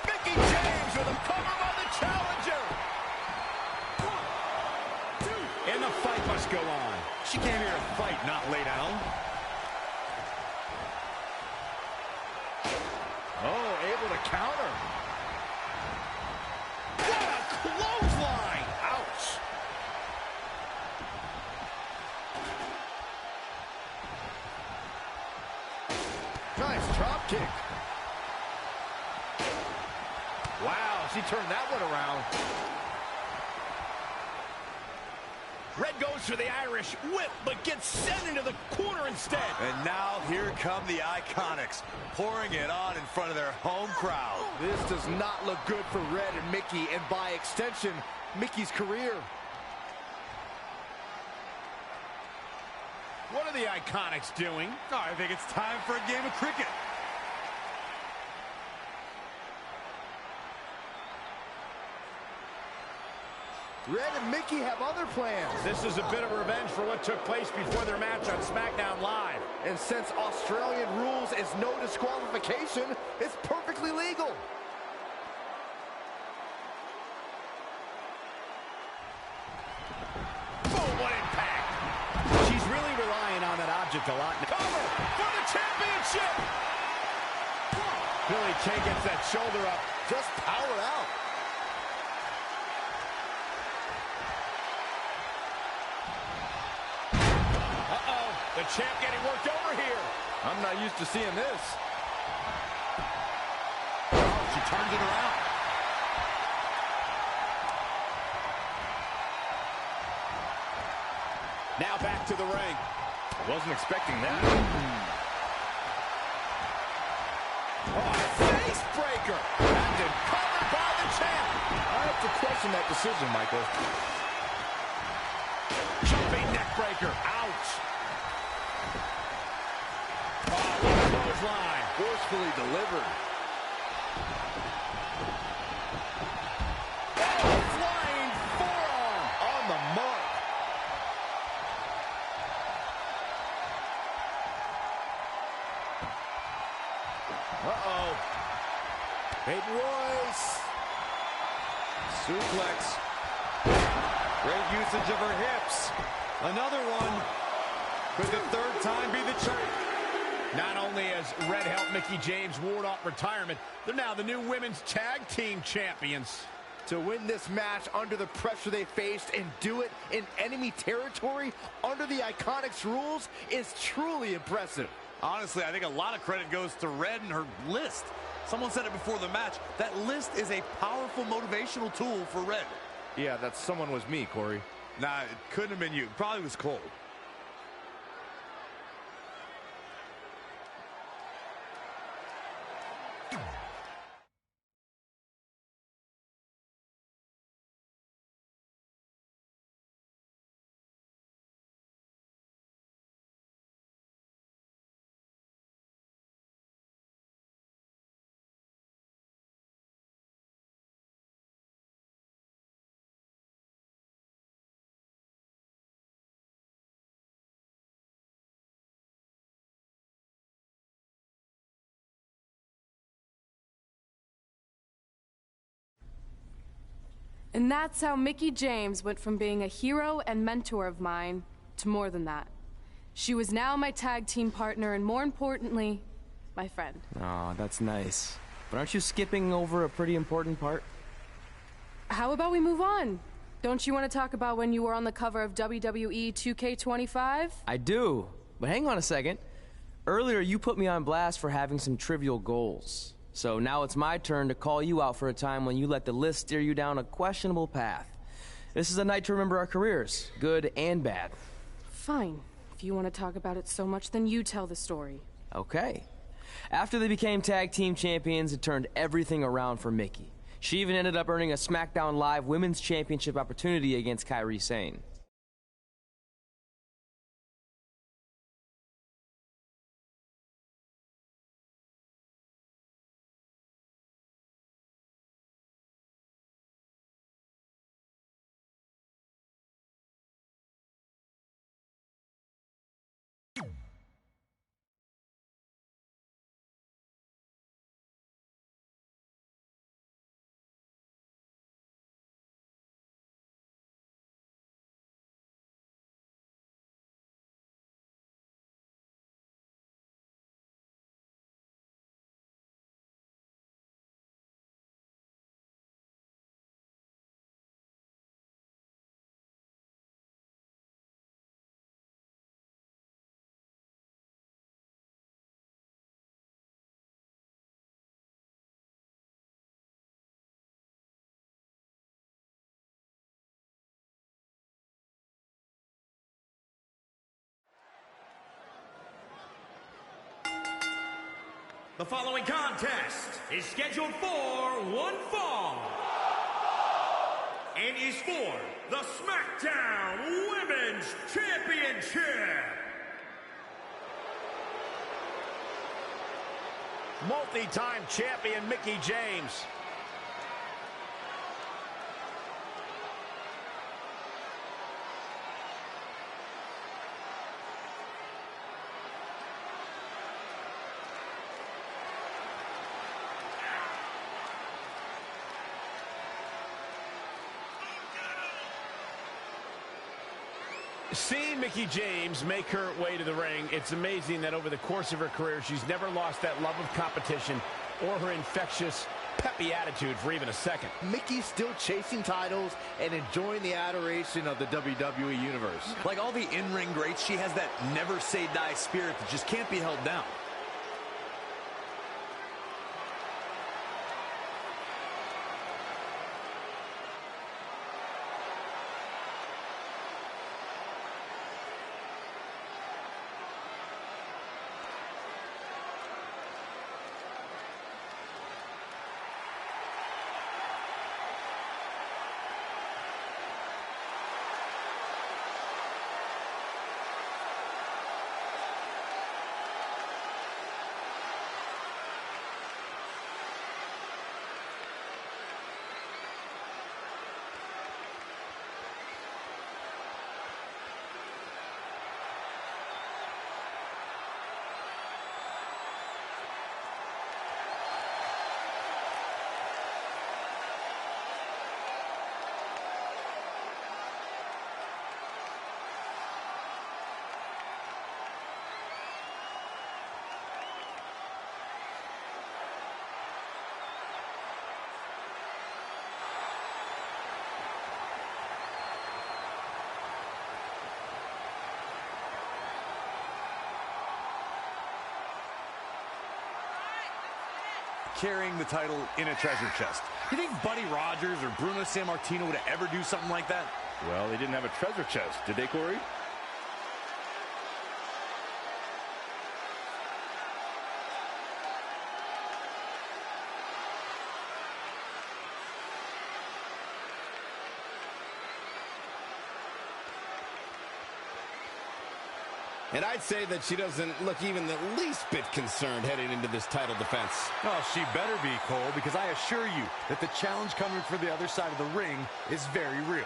[SPEAKER 2] Mickie James with a cover by the challenger. 1, 2. And the fight must go on.
[SPEAKER 3] She came here to fight, not lay down.
[SPEAKER 6] Oh, able to counter.
[SPEAKER 2] What a clothesline!
[SPEAKER 6] Ouch. Nice drop kick. Wow, she turned that one around.
[SPEAKER 2] Red goes for the Irish whip, but gets sent into the corner instead.
[SPEAKER 5] And now here come the Iconics, pouring it on in front of their home crowd.
[SPEAKER 6] This does not look good for Red and Mickie, and by extension, Mickie's career.
[SPEAKER 2] What are the Iconics doing?
[SPEAKER 3] Oh, I think it's time for a game of cricket.
[SPEAKER 6] Red and Mickie have other plans.
[SPEAKER 2] This is a bit of revenge for what took place before their match on SmackDown Live.
[SPEAKER 6] And since Australian rules is no disqualification, it's perfectly legal.
[SPEAKER 2] Boom, what impact. She's really relying on that object a lot. Cover for the championship.
[SPEAKER 6] Billy Kay gets that shoulder up. Just power out.
[SPEAKER 2] The champ getting worked over here.
[SPEAKER 6] I'm not used to seeing this.
[SPEAKER 2] Oh, she turns it around. Now back to the ring.
[SPEAKER 6] Wasn't expecting that.
[SPEAKER 2] Oh, face breaker. And then covered by the champ.
[SPEAKER 6] I have to question that decision, Michael.
[SPEAKER 2] Jumping neck breaker. Ouch. Oh, what a clothesline.
[SPEAKER 6] Forcefully delivered.
[SPEAKER 2] Oh, flying forearm.
[SPEAKER 6] On the mark. Uh-oh. Peyton Royce.
[SPEAKER 3] Suplex. Great usage of her hips. Another one. Could the third time be the charm?
[SPEAKER 2] Not only has Red helped Mickie James ward off retirement, they're now the new women's tag team champions.
[SPEAKER 6] To win this match under the pressure they faced and do it in enemy territory under the Iconics rules is truly impressive.
[SPEAKER 5] Honestly, I think a lot of credit goes to Red and her list. Someone said it before the match. That list is a powerful motivational tool for Red.
[SPEAKER 6] Yeah, that someone was me, Corey.
[SPEAKER 5] Nah, it couldn't have been you. Probably was Cole.
[SPEAKER 8] And that's how Mickie James went from being a hero and mentor of mine to more than that. She was now my tag team partner and, more importantly, my friend.
[SPEAKER 7] Aw, that's nice. But aren't you skipping over a pretty important part?
[SPEAKER 8] How about we move on? Don't you want to talk about when you were on the cover of WWE 2K25?
[SPEAKER 7] I do, but hang on a second. Earlier, you put me on blast for having some trivial goals. So now it's my turn to call you out for a time when you let the list steer you down a questionable path. This is a night to remember our careers, good and bad.
[SPEAKER 8] Fine. If you want to talk about it so much, then you tell the story.
[SPEAKER 7] Okay. After they became tag team champions, it turned everything around for Mickie. She even ended up earning a SmackDown Live Women's Championship opportunity against Kairi Sane.
[SPEAKER 1] The following contest is scheduled for one fall and is for the SmackDown Women's Championship.
[SPEAKER 4] Multi-time champion Mickie James. Seeing Mickie James make her way to the ring, it's amazing that over the course of her career, she's never lost that love of competition or her infectious, peppy attitude for even a second.
[SPEAKER 6] Mickey's still chasing titles and enjoying the adoration of the WWE Universe.
[SPEAKER 5] Like all the in-ring greats, she has that never-say-die spirit that just can't be held down. Carrying the title in a treasure chest. You think Buddy Rogers or Bruno Sammartino would ever do something like that?
[SPEAKER 12] Well, they didn't have a treasure chest, did they, Corey?
[SPEAKER 2] And I'd say that she doesn't look even the least bit concerned heading into this title defense.
[SPEAKER 3] Oh, she better be, Cole, because I assure you that the challenge coming for the other side of the ring is very real.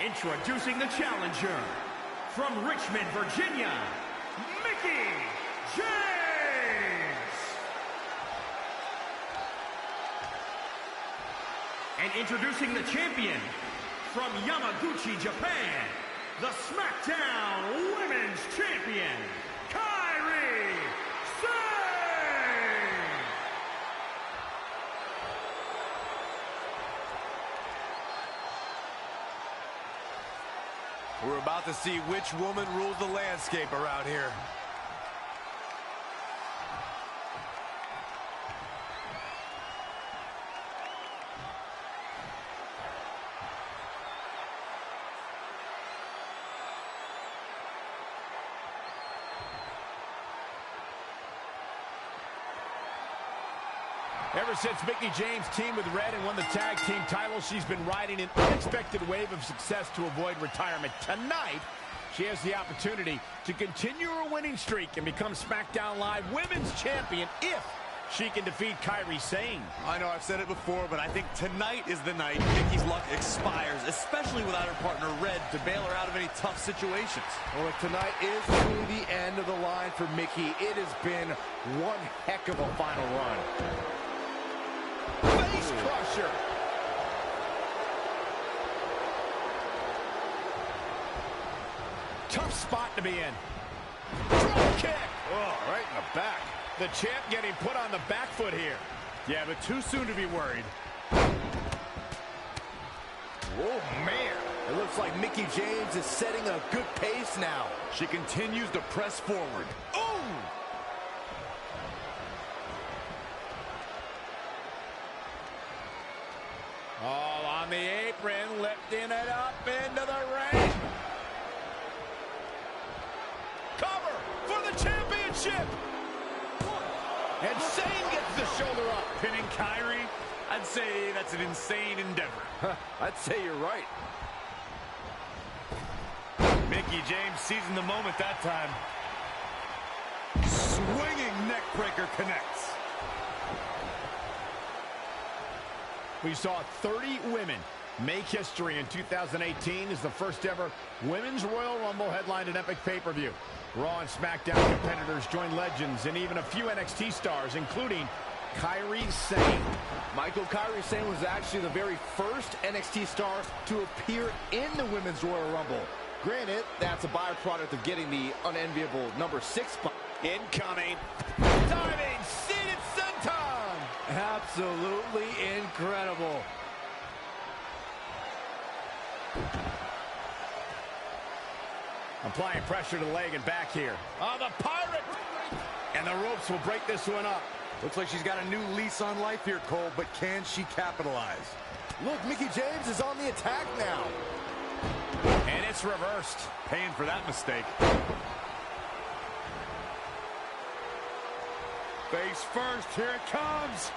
[SPEAKER 1] Introducing the challenger, from Richmond, Virginia, Mickie James. And introducing the champion, from Yamaguchi, Japan, the SmackDown Women's Champion, Kairi Sane.
[SPEAKER 5] We're about to see which woman rules the landscape around here.
[SPEAKER 4] Ever since Mickie James teamed with Red and won the tag team title, she's been riding an unexpected wave of success to avoid retirement. Tonight, she has the opportunity to continue her winning streak and become SmackDown Live Women's Champion if she can defeat Kairi Sane.
[SPEAKER 5] I know I've said it before, but I think tonight is the night Mickie's luck expires, especially without her partner Red to bail her out of any tough situations.
[SPEAKER 6] Well, if tonight is truly the end of the line for Mickie, it has been one heck of a final run.
[SPEAKER 4] Face crusher. Tough spot to be in. Drop kick.
[SPEAKER 6] Oh, right in the back.
[SPEAKER 4] The champ getting put on the back foot here.
[SPEAKER 3] Yeah, but too soon to be worried.
[SPEAKER 6] Whoa, man. It looks like Mickie James is setting a good pace now.
[SPEAKER 5] She continues to press forward.
[SPEAKER 6] Ooh!
[SPEAKER 4] All on the apron, lifting it up into the ring. Cover for the championship. And Sane gets the shoulder up.
[SPEAKER 3] Pinning Kairi, I'd say that's an insane endeavor.
[SPEAKER 6] I'd say you're right.
[SPEAKER 3] Mickie James seizing the moment that time. Swinging neckbreaker connects.
[SPEAKER 4] We saw 30 women make history in 2018 as the first ever Women's Royal Rumble headlined an epic pay-per-view. Raw and SmackDown competitors joined legends and even a few NXT stars, including Kairi Sane.
[SPEAKER 6] Michael, Kairi Sane was actually the very first NXT star to appear in the Women's Royal Rumble. Granted, that's a byproduct of getting the unenviable number 6 spot.
[SPEAKER 4] Incoming. Diving, seated senton.
[SPEAKER 6] Absolutely incredible.
[SPEAKER 4] Applying pressure to the leg and back here. Oh, the pirate! And the ropes will break this one up.
[SPEAKER 5] Looks like she's got a new lease on life here, Cole, but can she capitalize?
[SPEAKER 6] Look, Mickie James is on the attack now.
[SPEAKER 4] And it's reversed.
[SPEAKER 3] Paying for that mistake. Face first, here it comes.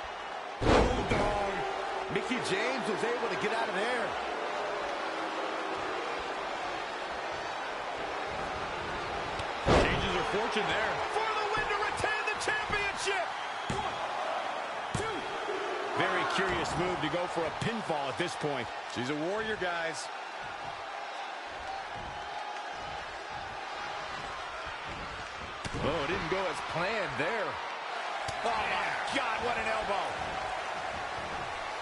[SPEAKER 3] Bulldog.
[SPEAKER 6] Mickie James was able to get out of there.
[SPEAKER 3] Changes her fortune there.
[SPEAKER 4] For the win to retain the championship. 1, 2. Very curious move to go for a pinfall at this point.
[SPEAKER 5] She's a warrior, guys.
[SPEAKER 6] Oh, it didn't go as planned there.
[SPEAKER 4] Oh, my God, what an elbow.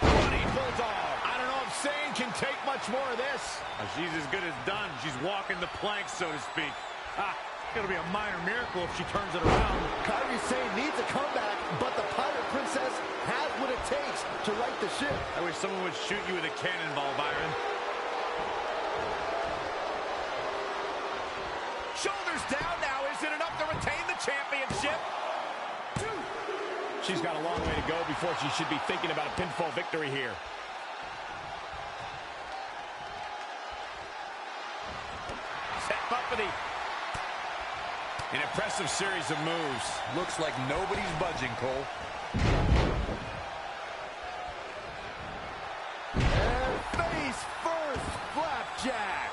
[SPEAKER 4] Running bulldog. I don't know if Sane can take much more of this.
[SPEAKER 3] She's as good as done. She's walking the plank, so to speak. It'll be a minor miracle if she turns it around.
[SPEAKER 6] Kairi Sane needs a comeback, but the Pirate Princess has what it takes to right the ship.
[SPEAKER 3] I wish someone would shoot you with a cannonball, Byron.
[SPEAKER 4] Shoulders down now. Is it enough to retain the championship? 2. She's got a long way to go before she should be thinking about a pinfall victory here. Set bumpity. An impressive series of moves.
[SPEAKER 5] Looks like nobody's budging, Cole.
[SPEAKER 6] And face first, flapjack.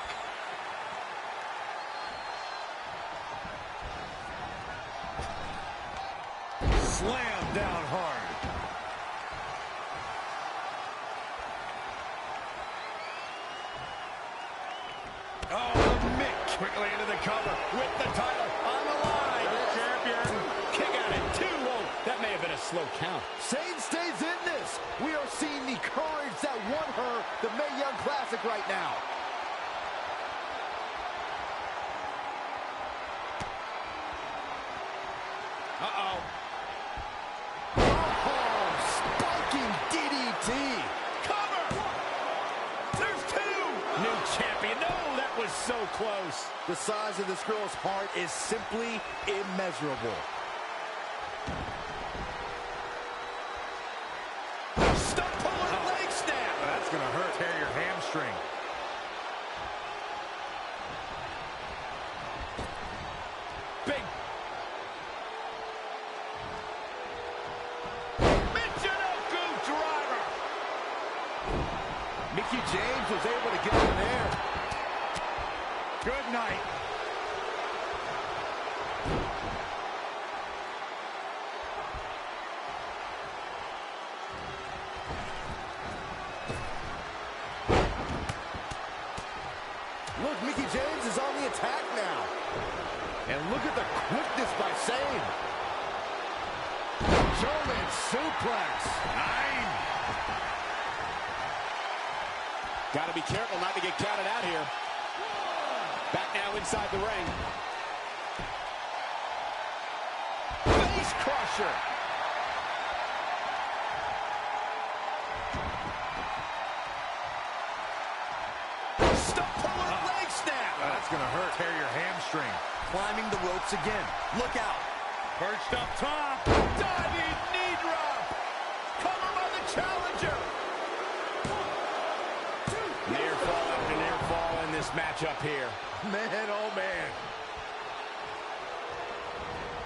[SPEAKER 3] Slam down hard.
[SPEAKER 2] Quickly into the cover with the title on the line.
[SPEAKER 3] Champion.
[SPEAKER 2] Kick out at 2. Whoa, that may have been a slow count.
[SPEAKER 6] Shane stays in this. We are seeing the courage that won her the Mae Young Classic right now.
[SPEAKER 2] Uh-oh.
[SPEAKER 6] Oh, spiking DDT.
[SPEAKER 2] Cover! There's 2! New champion. No, that was so close.
[SPEAKER 6] The size of this girl's heart is simply immeasurable.
[SPEAKER 2] Stump puller leg snap.
[SPEAKER 3] That's going to hurt. Tear your hamstring.
[SPEAKER 2] Big. Michinoku driver.
[SPEAKER 6] Mickie James was able to get in there.
[SPEAKER 3] Good night.
[SPEAKER 6] Look, Mickie James is on the attack now. And look at the quickness by Sane. German suplex.
[SPEAKER 2] 9.
[SPEAKER 12] Got to be careful not to get counted out here. Back now inside the ring.
[SPEAKER 2] Face crusher. Stump puller leg snap.
[SPEAKER 3] That's going to hurt. Tear your hamstring.
[SPEAKER 5] Climbing the ropes again. Look out.
[SPEAKER 3] Perched up top.
[SPEAKER 2] Diving knee drop. Cover by the challenger. Near fall after near fall in this matchup here.
[SPEAKER 6] Man, oh man.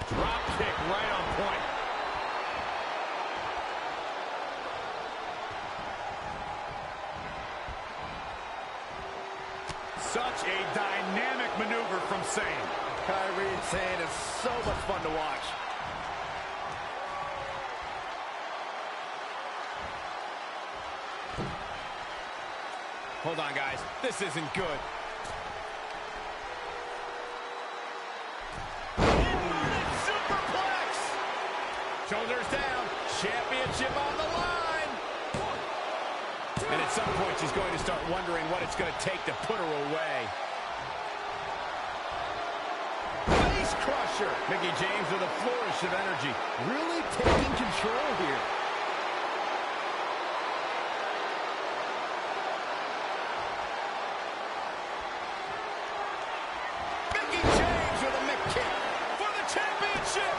[SPEAKER 2] Drop kick right on point.
[SPEAKER 3] Such a dynamic maneuver from Sane.
[SPEAKER 6] Kyrie and Sane is so much fun to watch.
[SPEAKER 2] Hold on, guys. This isn't good. Inverted superplex. Shoulders down. Championship on the line. And at some point, she's going to start wondering what it's going to take to put her away. Face crusher. Mickie James with a flourish of energy.
[SPEAKER 6] Really taking control here.
[SPEAKER 2] Mickie James with a Mick kick for the championship.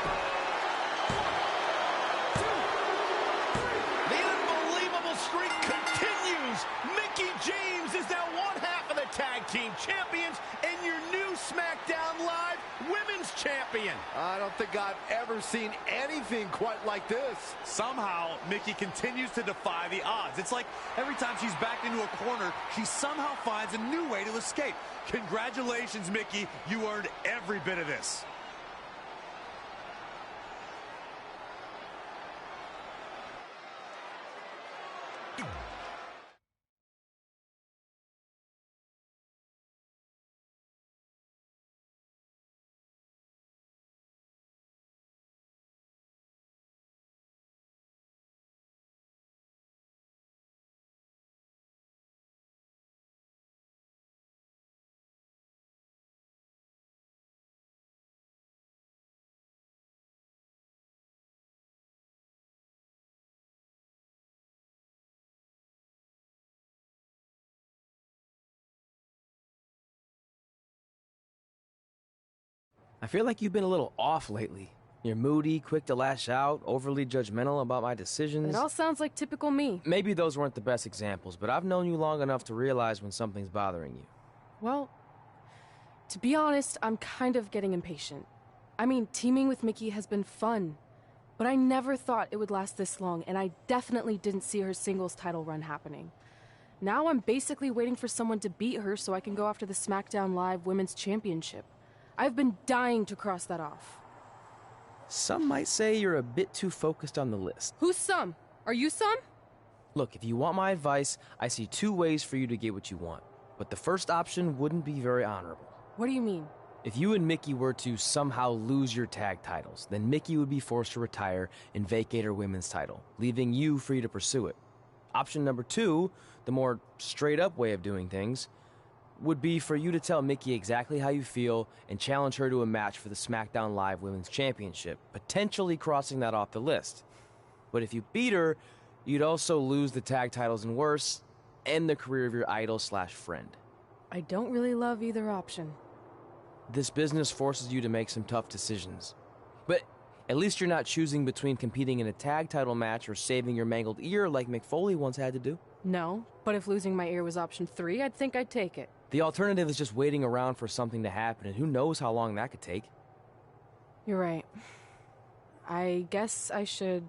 [SPEAKER 2] The unbelievable streak continues. Mickie James is now one half of the tag team champions and your new SmackDown Live Women's Champion.
[SPEAKER 6] I don't think I've ever seen anything quite like this.
[SPEAKER 5] Somehow, Mickie continues to defy the odds. It's like every time she's backed into a corner, she somehow finds a new way to escape. Congratulations, Mickie. You earned every bit of this.
[SPEAKER 7] I feel like you've been a little off lately. You're moody, quick to lash out, overly judgmental about my decisions.
[SPEAKER 8] It all sounds like typical me.
[SPEAKER 7] Maybe those weren't the best examples, but I've known you long enough to realize when something's bothering you.
[SPEAKER 8] Well, to be honest, I'm kind of getting impatient. I mean, teaming with Mickie has been fun, but I never thought it would last this long, and I definitely didn't see her singles title run happening. Now I'm basically waiting for someone to beat her so I can go after the SmackDown Live Women's Championship. I've been dying to cross that off.
[SPEAKER 7] Some might say you're a bit too focused on the list.
[SPEAKER 8] Who's some? Are you some?
[SPEAKER 7] Look, if you want my advice, I see two ways for you to get what you want. But the first option wouldn't be very honorable.
[SPEAKER 8] What do you mean?
[SPEAKER 7] If you and Mickey were to somehow lose your tag titles, then Mickey would be forced to retire and vacate her women's title, leaving you free to pursue it. Option number 2, the more straight-up way of doing things, would be for you to tell Mickey exactly how you feel and challenge her to a match for the SmackDown Live Women's Championship, potentially crossing that off the list. But if you beat her, you'd also lose the tag titles and worse, end the career of your idol/friend.
[SPEAKER 8] I don't really love either option.
[SPEAKER 7] This business forces you to make some tough decisions. But at least you're not choosing between competing in a tag title match or saving your mangled ear like Mick Foley once had to do.
[SPEAKER 8] No, but if losing my ear was option 3, I'd think I'd take it.
[SPEAKER 7] The alternative is just waiting around for something to happen, and who knows how long that could take.
[SPEAKER 8] You're right. I guess I should...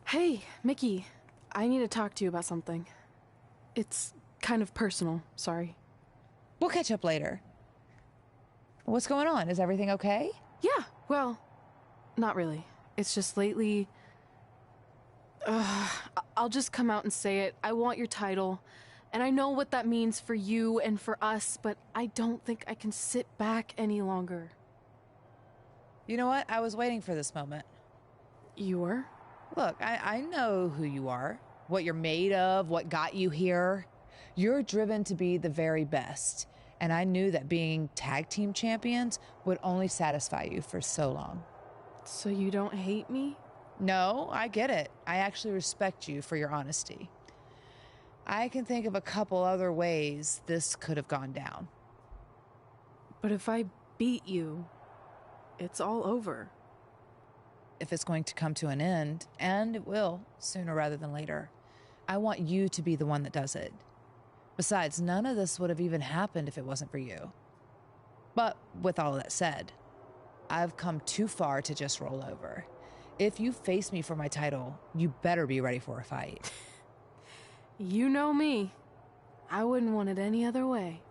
[SPEAKER 8] Hey, Mickey, I need to talk to you about something. It's kind of personal, sorry.
[SPEAKER 14] We'll catch up later. What's going on? Is everything okay?
[SPEAKER 8] Yeah, well, not really. It's just lately... I'll just come out and say it. I want your title. And I know what that means for you and for us, but I don't think I can sit back any longer.
[SPEAKER 14] You know what? I was waiting for this moment.
[SPEAKER 8] You were?
[SPEAKER 14] Look, I know who you are, what you're made of, what got you here. You're driven to be the very best. And I knew that being tag team champions would only satisfy you for so long.
[SPEAKER 8] So you don't hate me?
[SPEAKER 14] No, I get it. I actually respect you for your honesty. I can think of a couple other ways this could have gone down.
[SPEAKER 8] But if I beat you, it's all over.
[SPEAKER 14] If it's going to come to an end, and it will, sooner rather than later, I want you to be the one that does it. Besides, none of this would have even happened if it wasn't for you. But with all of that said, I've come too far to just roll over. If you face me for my title, you better be ready for a fight.
[SPEAKER 8] You know me. I wouldn't want it any other way.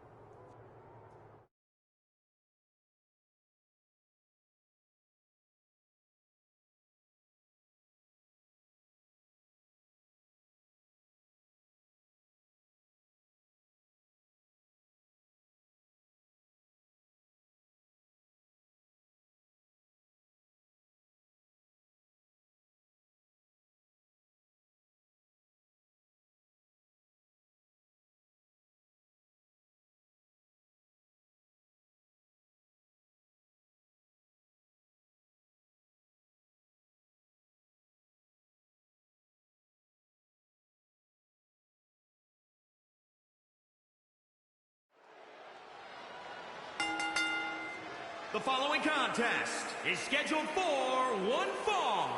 [SPEAKER 1] The following contest is scheduled for one fall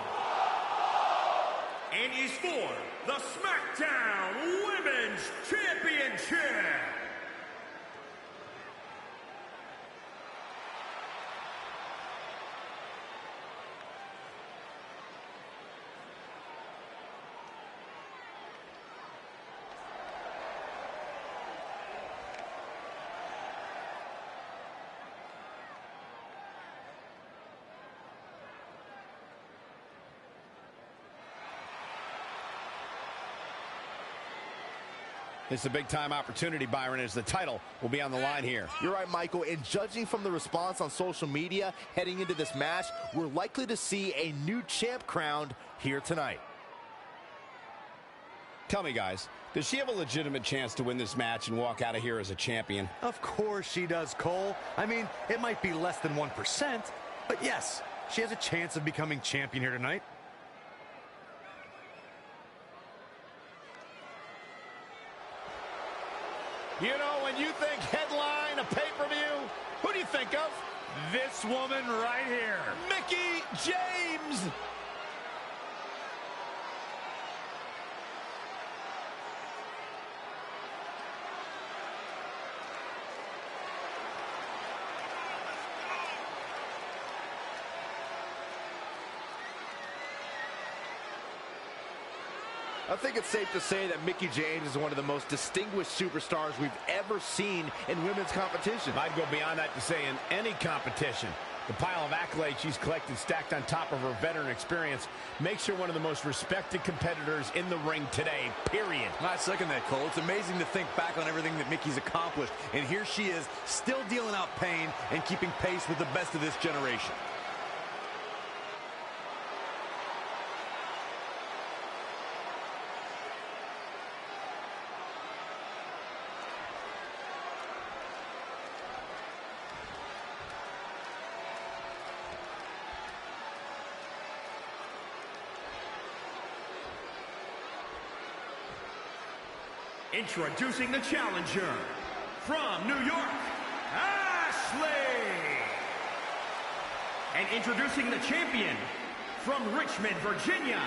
[SPEAKER 1] and is for the SmackDown Women's Championship.
[SPEAKER 2] It's a big-time opportunity, Byron, as the title will be on the line here.
[SPEAKER 6] You're right, Michael, and judging from the response on social media heading into this match, we're likely to see a new champ crowned here tonight.
[SPEAKER 2] Tell me, guys, Does she have a legitimate chance to win this match and walk out of here as a champion?
[SPEAKER 5] Of course she does, Cole. I mean, it might be less than 1%, but yes, she has a chance of becoming champion here tonight.
[SPEAKER 4] You know, when you think headline, a pay-per-view, who do you think of?
[SPEAKER 3] This woman right here.
[SPEAKER 4] Mickie James.
[SPEAKER 6] I think it's safe to say that Mickie James is one of the most distinguished superstars we've ever seen in women's competition.
[SPEAKER 2] I'd go beyond that to say in any competition. The pile of accolades she's collected stacked on top of her veteran experience makes her one of the most respected competitors in the ring today, period.
[SPEAKER 5] I second that, Cole. It's amazing to think back on everything that Mickie's accomplished. And here she is, still dealing out pain and keeping pace with the best of this generation.
[SPEAKER 1] Introducing the challenger, from New York, Ashley! And introducing the champion, from Richmond, Virginia,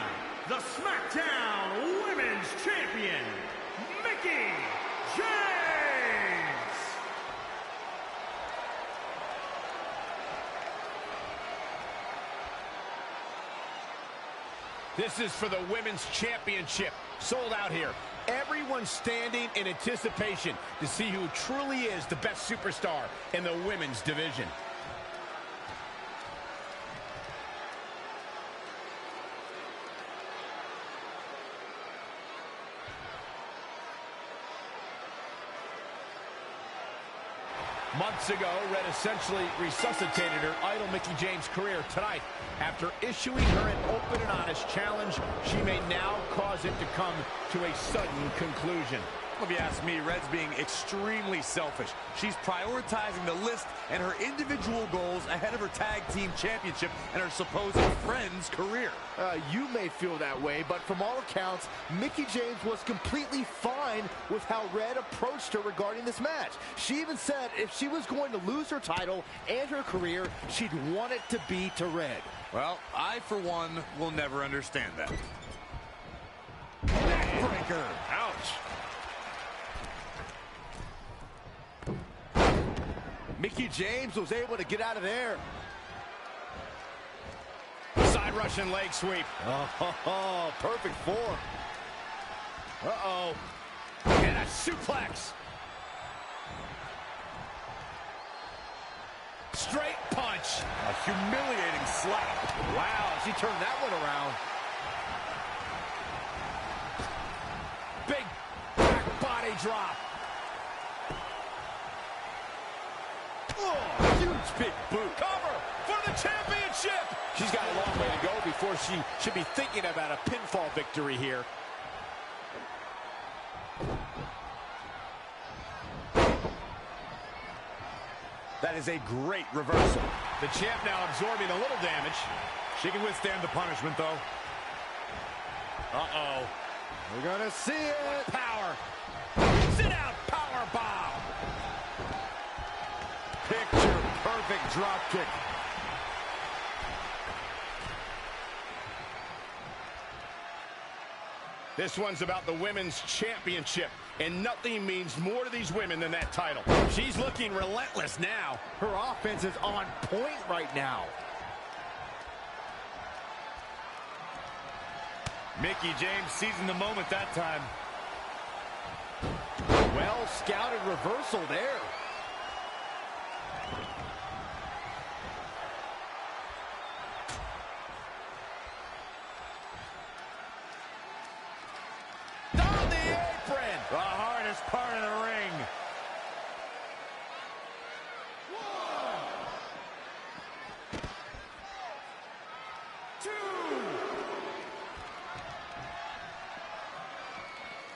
[SPEAKER 1] the SmackDown Women's Champion, Mickie James!
[SPEAKER 2] This is for the Women's Championship, sold out here. Everyone standing in anticipation to see who truly is the best superstar in the women's division. Months ago, Red essentially resuscitated her idol Mickie James' career. Tonight, after issuing her an open and honest challenge, she may now cause it to come to a sudden conclusion.
[SPEAKER 5] If you ask me, Red's being extremely selfish. She's prioritizing the list and her individual goals ahead of her tag team championship and her supposed friend's career.
[SPEAKER 6] You may feel that way, but from all accounts, Mickie James was completely fine with how Red approached her regarding this match. She even said if she was going to lose her title and her career, she'd want it to be to Red.
[SPEAKER 5] Well, I, for one, will never understand that. Neckbreaker. Ouch.
[SPEAKER 6] Mickie James was able to get out of there.
[SPEAKER 2] Side Russian leg sweep.
[SPEAKER 6] Oh, perfect form. Uh-oh.
[SPEAKER 2] And a suplex. Straight punch.
[SPEAKER 5] A humiliating slap.
[SPEAKER 6] Wow, she turned that one around.
[SPEAKER 2] Big back body drop.
[SPEAKER 6] Oh, huge big boot.
[SPEAKER 2] Cover for the championship.
[SPEAKER 4] She's got a long way to go before she should be thinking about a pinfall victory here.
[SPEAKER 5] That is a great reversal.
[SPEAKER 2] The champ now absorbing a little damage.
[SPEAKER 3] She can withstand the punishment, though.
[SPEAKER 2] Uh-oh.
[SPEAKER 6] We're gonna see it.
[SPEAKER 2] Power. Sit out. Power bomb.
[SPEAKER 5] Picture perfect drop kick.
[SPEAKER 2] This one's about the women's championship, and nothing means more to these women than that title. She's looking relentless now.
[SPEAKER 6] Her offense is on point right now.
[SPEAKER 3] Mickie James seizing the moment that time.
[SPEAKER 6] Well scouted reversal there.
[SPEAKER 2] Down the apron.
[SPEAKER 3] The hardest part of the ring.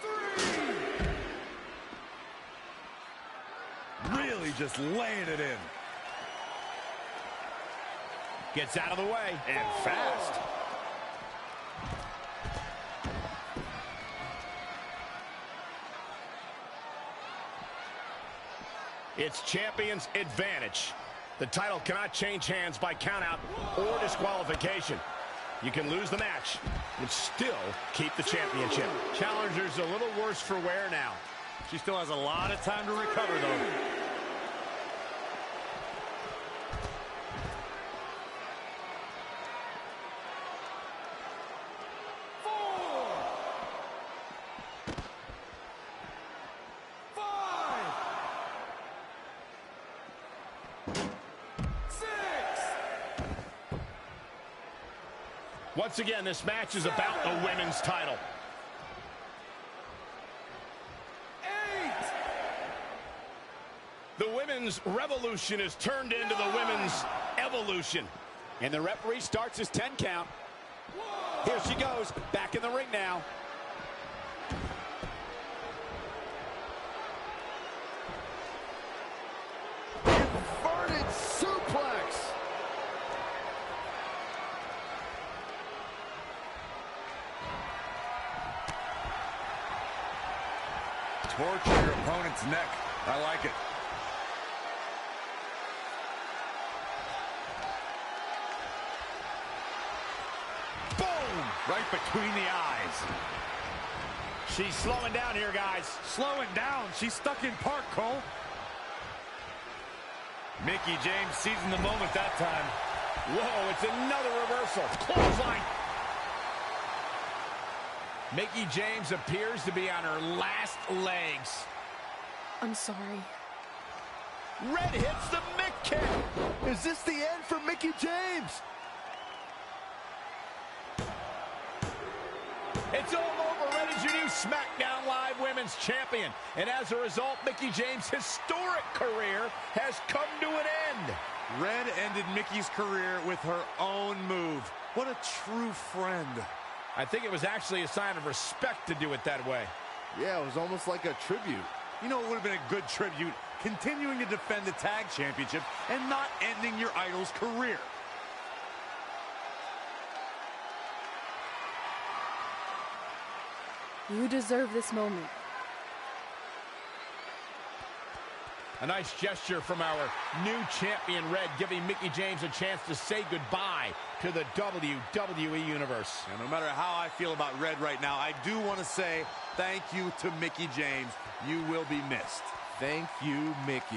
[SPEAKER 1] Three.
[SPEAKER 3] just laying it in.
[SPEAKER 2] Gets out of the way.
[SPEAKER 3] And fast.
[SPEAKER 2] It's champion's advantage. The title cannot change hands by countout or disqualification. You can lose the match and still keep the championship.
[SPEAKER 3] Challenger's a little worse for wear now. She still has a lot of time to recover, though.
[SPEAKER 2] Once again, this match is about the women's title.
[SPEAKER 3] 8.
[SPEAKER 2] The women's revolution is turned into the women's evolution.
[SPEAKER 12] And the referee starts his 10 count. Here she goes, back in the ring now.
[SPEAKER 6] Inverted suplex.
[SPEAKER 3] Torture your opponent's neck. I like it. Boom! Right between the eyes.
[SPEAKER 2] She's slowing down here, guys.
[SPEAKER 3] Slowing down. She's stuck in park, Cole. Mickie James seizing the moment that time.
[SPEAKER 2] Whoa, it's another reversal. Clothesline. Mickie James appears to be on her last legs.
[SPEAKER 8] I'm sorry.
[SPEAKER 6] Red hits the Mick kick. Is this the end for Mickie James?
[SPEAKER 2] It's all over. Red is your new SmackDown Live Women's Champion. And as a result, Mickie James' historic career has come to an end.
[SPEAKER 3] Red ended Mickie's career with her own move. What a true friend.
[SPEAKER 2] I think it was actually a sign of respect to do it that way.
[SPEAKER 6] Yeah, it was almost like a tribute.
[SPEAKER 3] You know, it would have been a good tribute, continuing to defend the tag championship and not ending your idol's career.
[SPEAKER 8] You deserve this moment.
[SPEAKER 2] A nice gesture from our new champion, Red, giving Mickie James a chance to say goodbye to the WWE Universe.
[SPEAKER 3] And no matter how I feel about Red right now, I do want to say thank you to Mickie James. You will be missed.
[SPEAKER 6] Thank you, Mickie.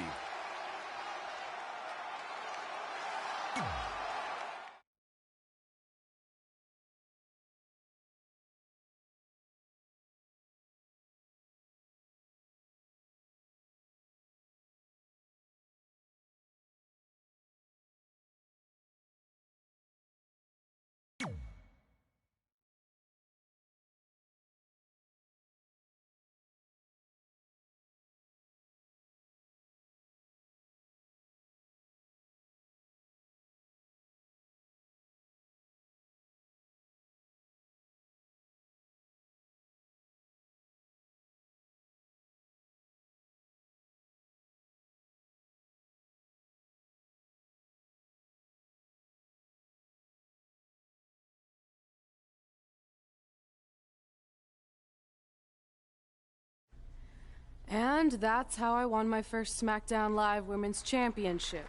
[SPEAKER 8] And that's how I won my first SmackDown Live Women's Championship.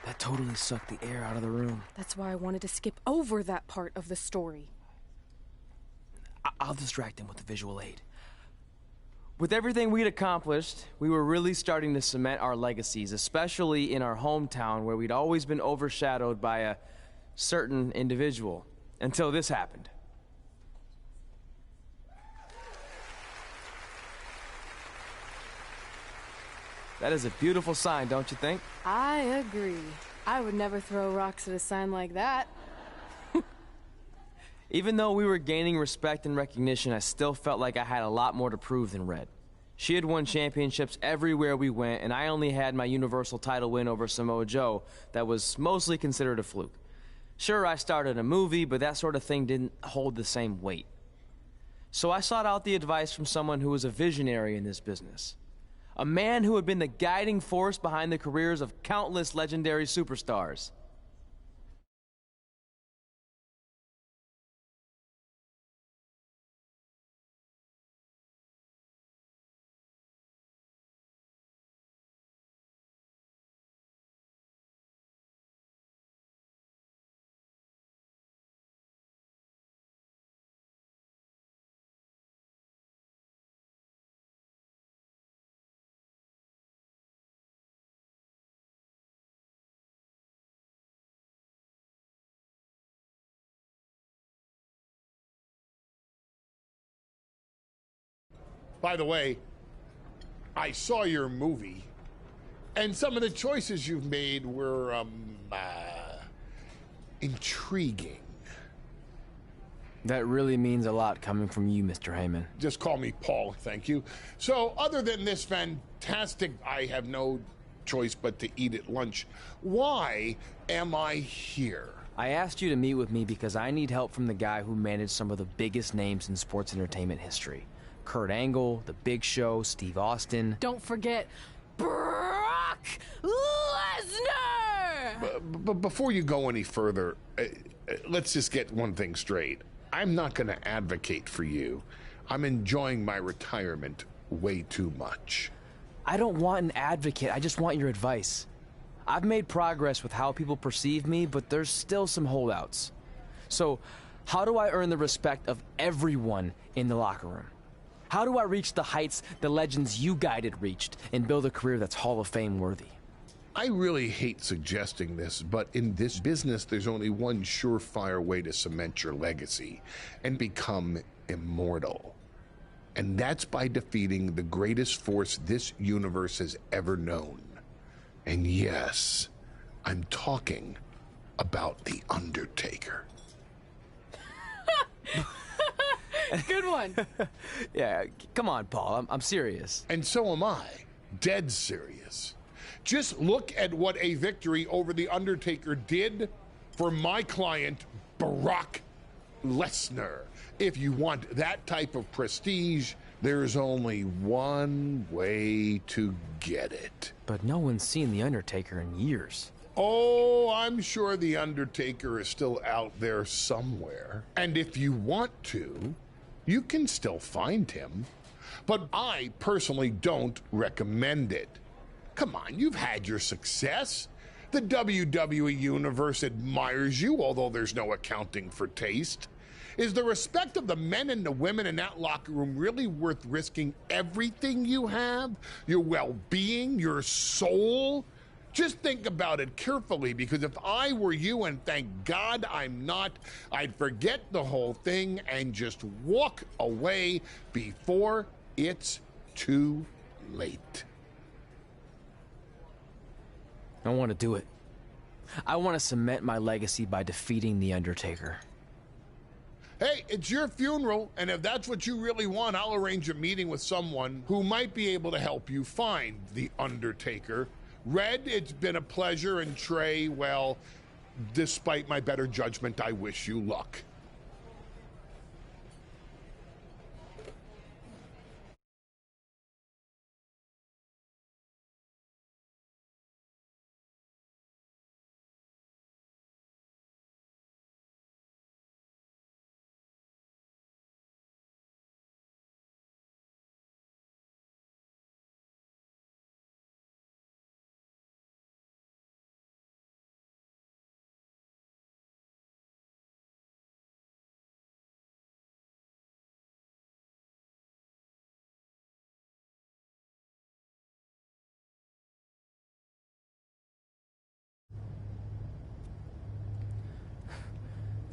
[SPEAKER 7] That totally sucked the air out of the room.
[SPEAKER 8] That's why I wanted to skip over that part of the story.
[SPEAKER 7] I'll distract him with the visual aid. With everything we'd accomplished, we were really starting to cement our legacies, especially in our hometown where we'd always been overshadowed by a certain individual, until this happened. That is a beautiful sign, don't you think?
[SPEAKER 8] I agree. I would never throw rocks at a sign like that.
[SPEAKER 7] Even though we were gaining respect and recognition, I still felt like I had a lot more to prove than Red. She had won championships everywhere we went, and I only had my Universal title win over Samoa Joe that was mostly considered a fluke. Sure, I started a movie, but that sort of thing didn't hold the same weight. So I sought out the advice from someone who was a visionary in this business. A man who had been the guiding force behind the careers of countless legendary superstars.
[SPEAKER 12] By the way, I saw your movie, and some of the choices you've made were, intriguing.
[SPEAKER 7] That really means a lot coming from you, Mr. Heyman.
[SPEAKER 12] Just call me Paul, thank you. So, other than this fantastic, I have no choice but to eat at lunch, why am I here?
[SPEAKER 7] I asked you to meet with me because I need help from the guy who managed some of the biggest names in sports entertainment history. Kurt Angle, The Big Show, Steve Austin.
[SPEAKER 8] Don't forget Brock Lesnar!
[SPEAKER 12] But before you go any further, let's just get one thing straight. I'm not going to advocate for you. I'm enjoying my retirement way too much.
[SPEAKER 7] I don't want an advocate, I just want your advice. I've made progress with how people perceive me, but there's still some holdouts. So, how do I earn the respect of everyone in the locker room? How do I reach the heights the legends you guided reached and build a career that's Hall of Fame worthy?
[SPEAKER 12] I really hate suggesting this, but in this business, there's only one surefire way to cement your legacy and become immortal. And that's by defeating the greatest force this universe has ever known. And yes, I'm talking about The Undertaker.
[SPEAKER 8] Good one.
[SPEAKER 7] Yeah, come on, Paul. I'm serious.
[SPEAKER 12] And so am I. Dead serious. Just look at what a victory over The Undertaker did for my client, Brock Lesnar. If you want that type of prestige, there's only one way to get it.
[SPEAKER 7] But no one's seen The Undertaker in years.
[SPEAKER 12] Oh, I'm sure The Undertaker is still out there somewhere. And if you want to, you can still find him. But I personally don't recommend it. Come on, you've had your success. The WWE Universe admires you, although there's no accounting for taste. Is the respect of the men and the women in that locker room really worth risking everything you have? Your well-being, your soul? Just think about it carefully, because if I were you, and thank God I'm not, I'd forget the whole thing and just walk away before it's too late.
[SPEAKER 7] I want to do it. I want to cement my legacy by defeating The Undertaker.
[SPEAKER 12] Hey, it's your funeral, and if that's what you really want, I'll arrange a meeting with someone who might be able to help you find The Undertaker. Red, it's been a pleasure, and Trey, well, despite my better judgment, I wish you luck.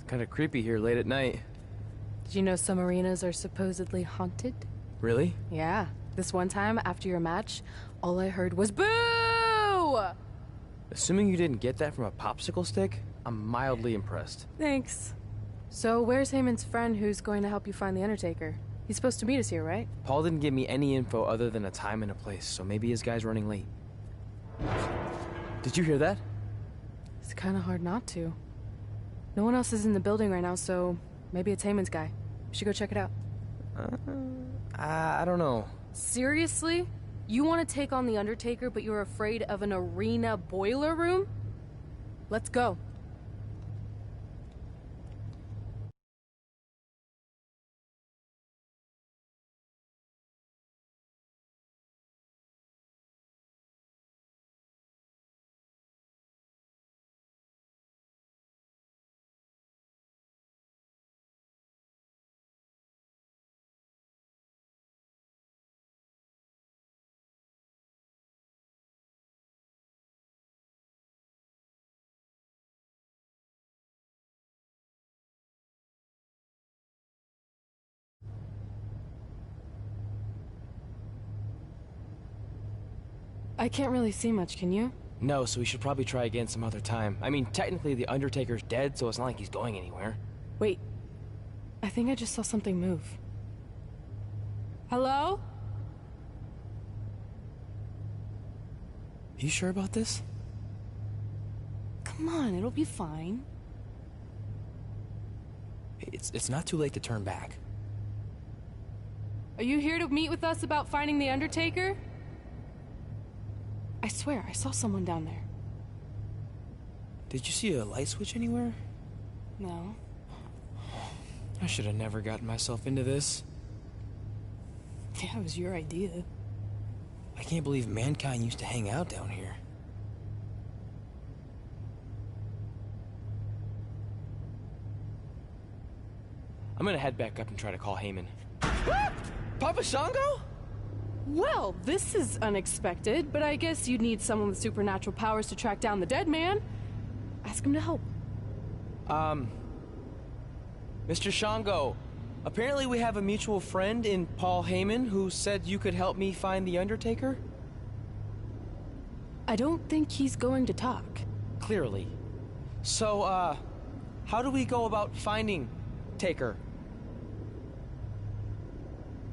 [SPEAKER 7] Kind of creepy here late at night.
[SPEAKER 8] Did you know some arenas are supposedly haunted?
[SPEAKER 7] Really?
[SPEAKER 8] Yeah. This one time, after your match, all I heard was boo!
[SPEAKER 7] Assuming you didn't get that from a popsicle stick, I'm mildly impressed.
[SPEAKER 8] Thanks. So where's Heyman's friend who's going to help you find The Undertaker? He's supposed to meet us here, right?
[SPEAKER 7] Paul didn't give me any info other than a time and a place, so maybe his guy's running late. Did you hear that?
[SPEAKER 8] It's kind of hard not to. No one else is in the building right now, so maybe it's Heyman's guy. We should go check it out.
[SPEAKER 7] I don't know.
[SPEAKER 8] Seriously? You want to take on The Undertaker, but you're afraid of an arena boiler room? Let's go. I can't really see much, can you?
[SPEAKER 7] No, so we should probably try again some other time. I mean, technically The Undertaker's dead, so it's not like he's going anywhere.
[SPEAKER 8] Wait. I think I just saw something move. Hello?
[SPEAKER 7] You sure about this?
[SPEAKER 8] Come on, it'll be fine.
[SPEAKER 7] It's not too late to turn back.
[SPEAKER 8] Are you here to meet with us about finding The Undertaker? I swear, I saw someone down there.
[SPEAKER 7] Did you see a light switch anywhere?
[SPEAKER 8] No.
[SPEAKER 7] I should have never gotten myself into this.
[SPEAKER 8] Yeah, it was your idea.
[SPEAKER 7] I can't believe mankind used to hang out down here. I'm gonna head back up and try to call Heyman. Papa Shango?
[SPEAKER 8] Well, this is unexpected, but I guess you'd need someone with supernatural powers to track down the dead man. Ask him to help.
[SPEAKER 7] Mr. Shango, apparently we have a mutual friend in Paul Heyman who said you could help me find The Undertaker?
[SPEAKER 8] I don't think he's going to talk.
[SPEAKER 7] Clearly. So, how do we go about finding Taker?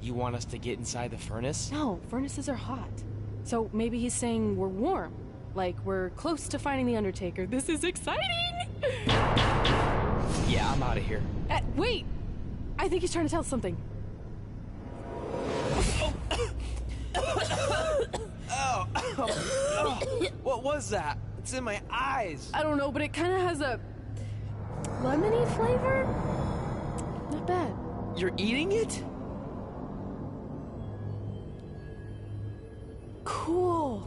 [SPEAKER 7] You want us to get inside the furnace?
[SPEAKER 8] No, furnaces are hot. So maybe he's saying we're warm. Like we're close to finding The Undertaker. This is exciting!
[SPEAKER 7] Yeah, I'm out of here.
[SPEAKER 8] Wait! I think he's trying to tell us something.
[SPEAKER 7] What was that? It's in my eyes.
[SPEAKER 8] I don't know, but it kind of has a lemony flavor? Not bad.
[SPEAKER 7] You're eating it?
[SPEAKER 8] Cool.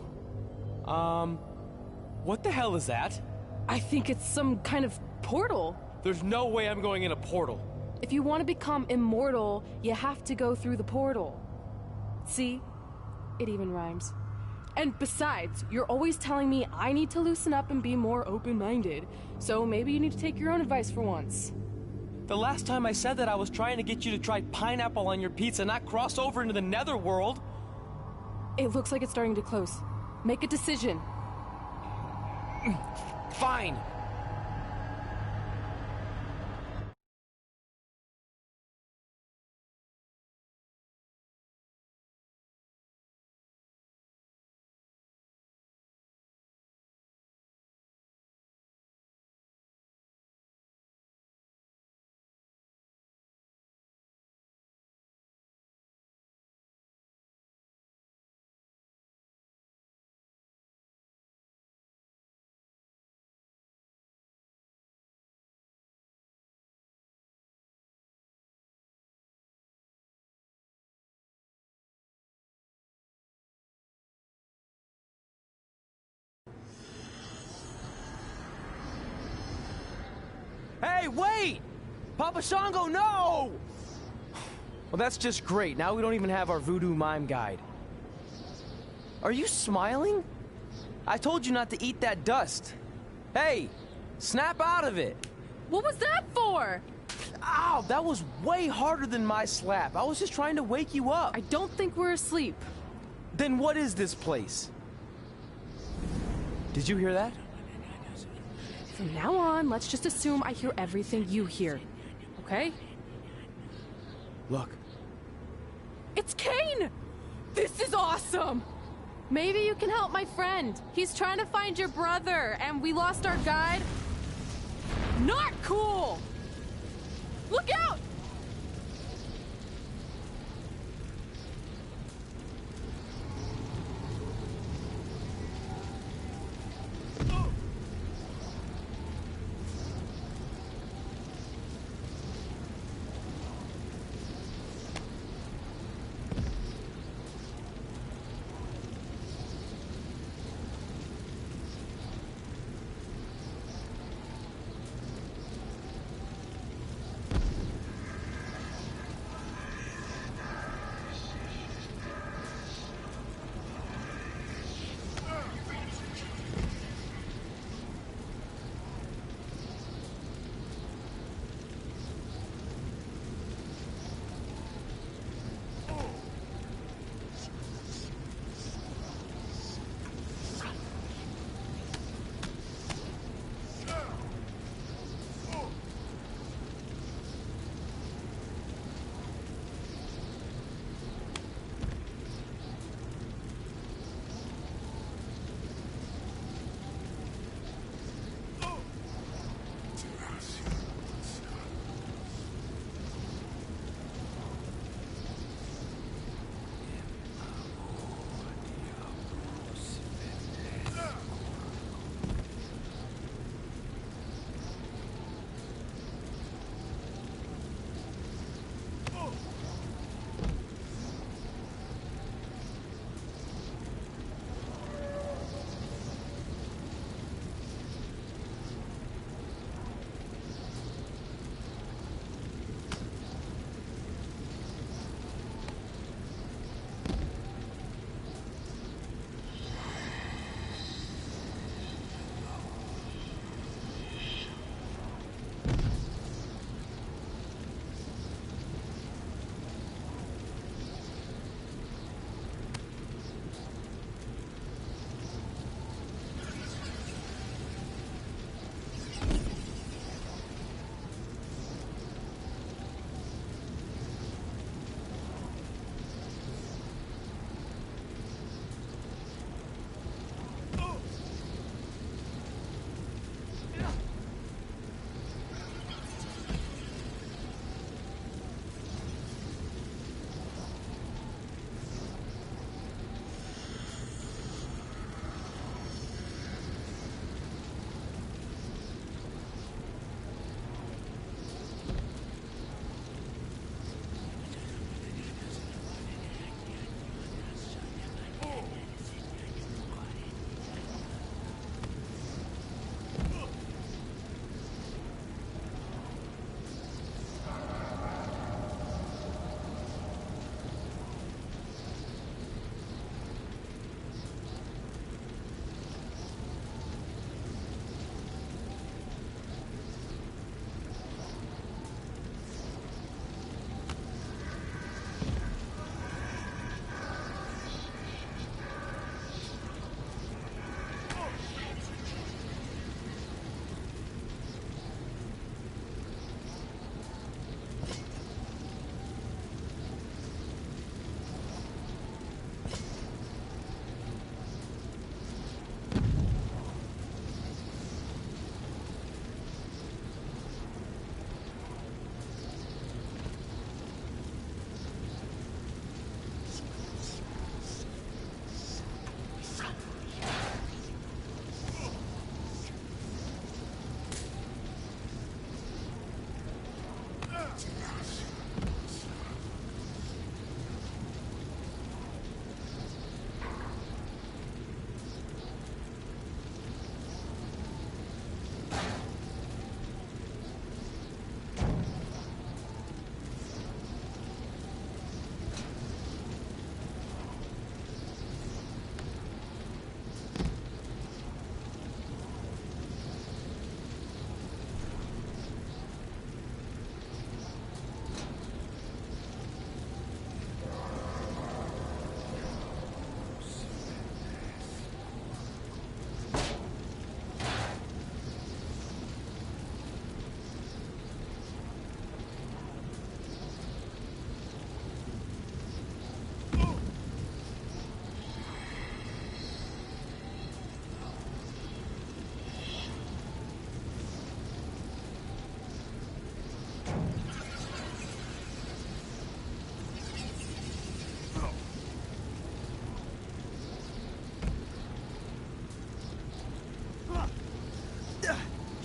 [SPEAKER 7] What the hell is that?
[SPEAKER 8] I think it's some kind of portal.
[SPEAKER 7] There's no way I'm going in a portal.
[SPEAKER 8] If you want to become immortal, you have to go through the portal. See? It even rhymes. And besides, you're always telling me I need to loosen up and be more open-minded. So maybe you need to take your own advice for once.
[SPEAKER 7] The last time I said that, I was trying to get you to try pineapple on your pizza, not cross over into the netherworld.
[SPEAKER 8] It looks like it's starting to close. Make a decision.
[SPEAKER 7] Fine. Hey, wait! Papa Shango, no! Well, that's just great. Now we don't even have our voodoo mime guide. Are you smiling? I told you not to eat that dust. Hey, snap out of it.
[SPEAKER 8] What was that for?
[SPEAKER 7] Ow, that was way harder than my slap. I was just trying to wake you up.
[SPEAKER 8] I don't think we're asleep.
[SPEAKER 7] Then what is this place? Did you hear that?
[SPEAKER 8] From now on, let's just assume I hear everything you hear. Okay?
[SPEAKER 7] Look.
[SPEAKER 8] It's Kane! This is awesome! Maybe you can help my friend. He's trying to find your brother, and we lost our guide. Not cool! Look out!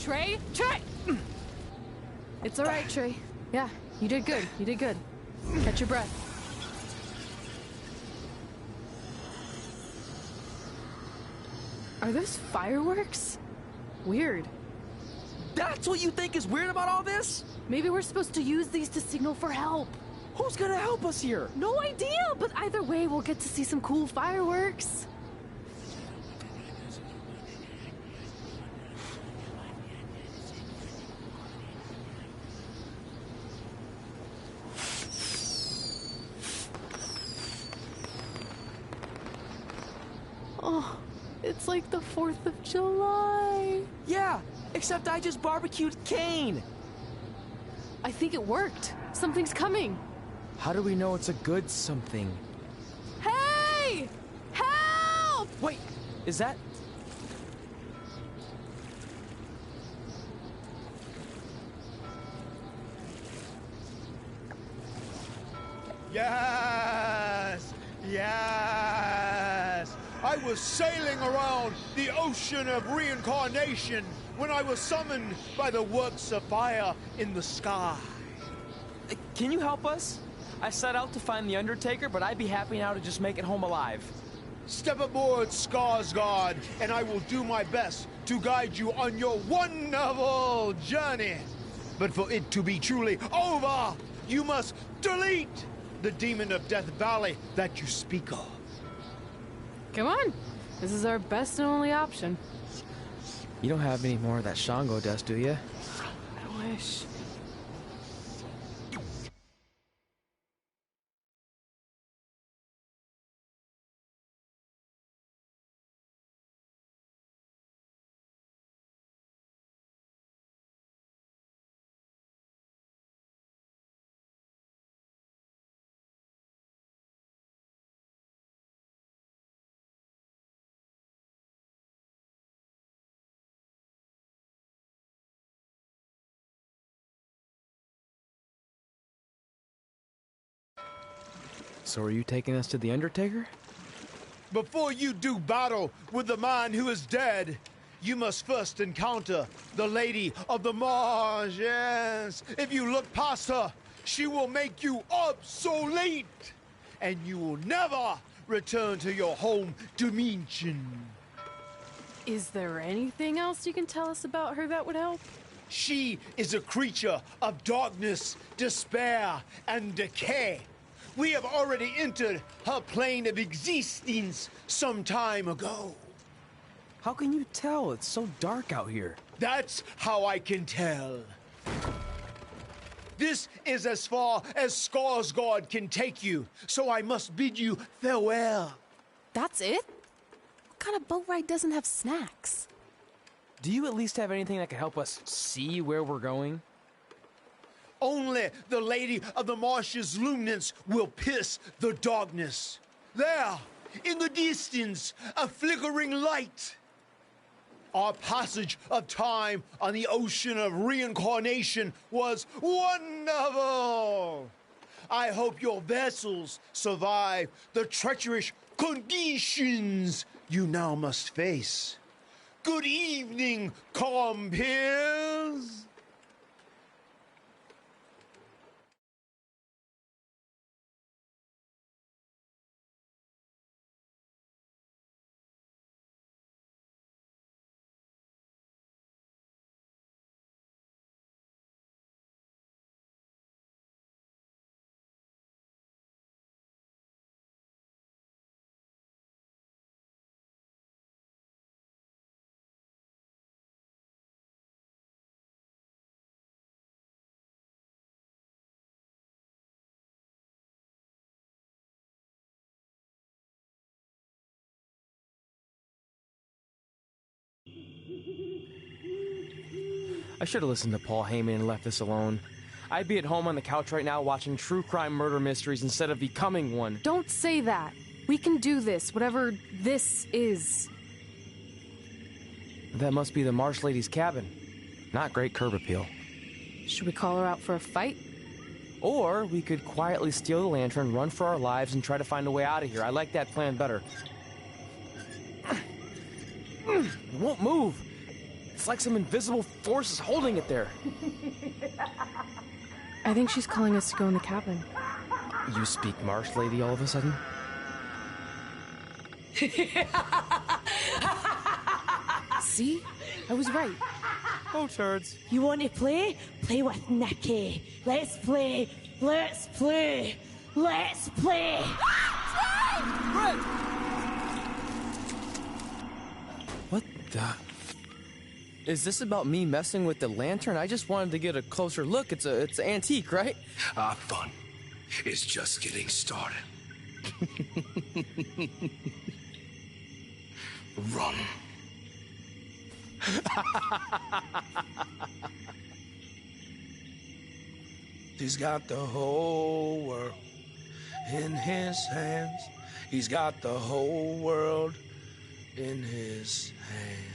[SPEAKER 8] Trey! Trey! It's all right, Trey. Yeah, you did good. You did good. Catch your breath. Are those fireworks? Weird.
[SPEAKER 7] That's what you think is weird about all this?
[SPEAKER 8] Maybe we're supposed to use these to signal for help.
[SPEAKER 7] Who's gonna help us here?
[SPEAKER 8] No idea, but either way, we'll get to see some cool fireworks. Oh, it's like the 4th of July.
[SPEAKER 7] Yeah, except I just barbecued Kane.
[SPEAKER 8] I think it worked. Something's coming.
[SPEAKER 7] How do we know it's a good something?
[SPEAKER 8] Hey! Help!
[SPEAKER 7] Wait, is that...
[SPEAKER 17] Yes! Yes! I was sailing around the ocean of reincarnation when I was summoned by the works of fire in the sky.
[SPEAKER 7] Can you help us? I set out to find the Undertaker, but I'd be happy now to just make it home alive.
[SPEAKER 17] Step aboard, Skarsgård, and I will do my best to guide you on your wonderful journey. But for it to be truly over, you must delete the demon of Death Valley that you speak of.
[SPEAKER 8] Come on. This is our best and only option.
[SPEAKER 7] You don't have any more of that Shango dust, do you?
[SPEAKER 8] I wish.
[SPEAKER 7] So are you taking us to the Undertaker?
[SPEAKER 17] Before you do battle with the man who is dead, you must first encounter the Lady of the Marsh. Yes. If you look past her, she will make you obsolete, and you will never return to your home dimension.
[SPEAKER 8] Is there anything else you can tell us about her that would help?
[SPEAKER 17] She is a creature of darkness, despair, and decay. We have already entered her plane of existence some time ago.
[SPEAKER 7] How can you tell? It's so dark out here.
[SPEAKER 17] That's how I can tell. This is as far as Skarsgård can take you, so I must bid you farewell.
[SPEAKER 8] That's it? What kind of boat ride doesn't have snacks?
[SPEAKER 7] Do you at least have anything that can help us see where we're going?
[SPEAKER 17] Only the Lady of the Marsh's luminance will pierce the darkness. There, in the distance, a flickering light. Our passage of time on the ocean of reincarnation was wonderful. I hope your vessels survive the treacherous conditions you now must face. Good evening, compeers.
[SPEAKER 7] I should have listened to Paul Heyman and left this alone. I'd be at home on the couch right now watching true crime murder mysteries instead of becoming one.
[SPEAKER 8] Don't say that. We can do this, whatever this is.
[SPEAKER 7] That must be the Marsh Lady's cabin. Not great curb appeal.
[SPEAKER 8] Should we call her out for a fight?
[SPEAKER 7] Or we could quietly steal the lantern, run for our lives, and try to find a way out of here. I like that plan better. It won't move. It's like some invisible force is holding it there.
[SPEAKER 8] I think she's calling us to go in the cabin.
[SPEAKER 7] You speak Marsh, lady, all of a sudden?
[SPEAKER 8] See? I was right.
[SPEAKER 7] Oh, turds.
[SPEAKER 18] You want to play? Play with Nikki. Let's play. Let's play. Let's play.
[SPEAKER 7] What the? Is this about me messing with the lantern? I just wanted to get a closer look. It's antique, right?
[SPEAKER 19] Our fun is just getting started. Run. He's got the whole world in his hands. He's got the whole world in his hands.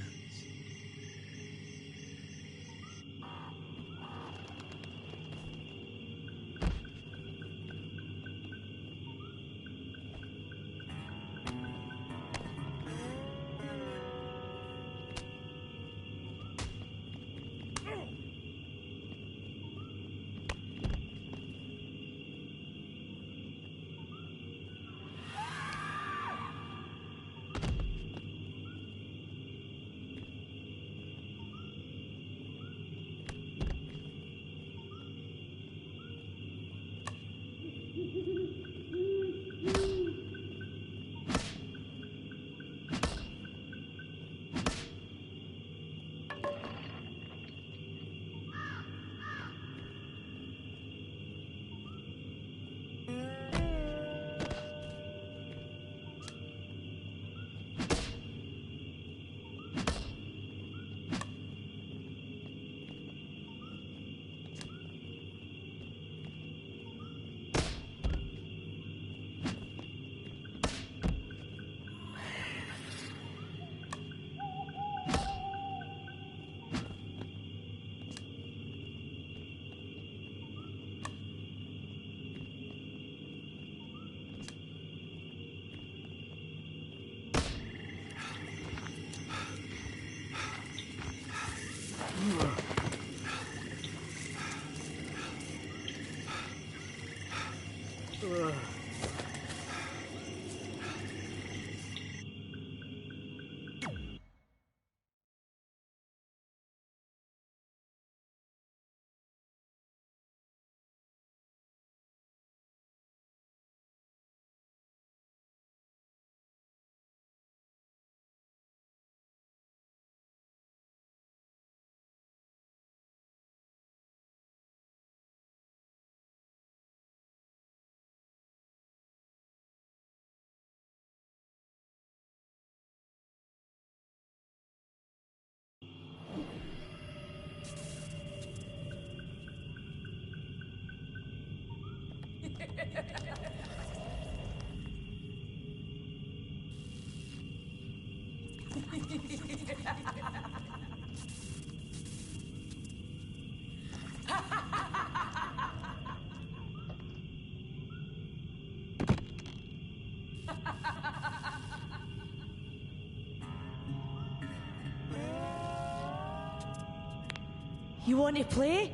[SPEAKER 18] You want to play?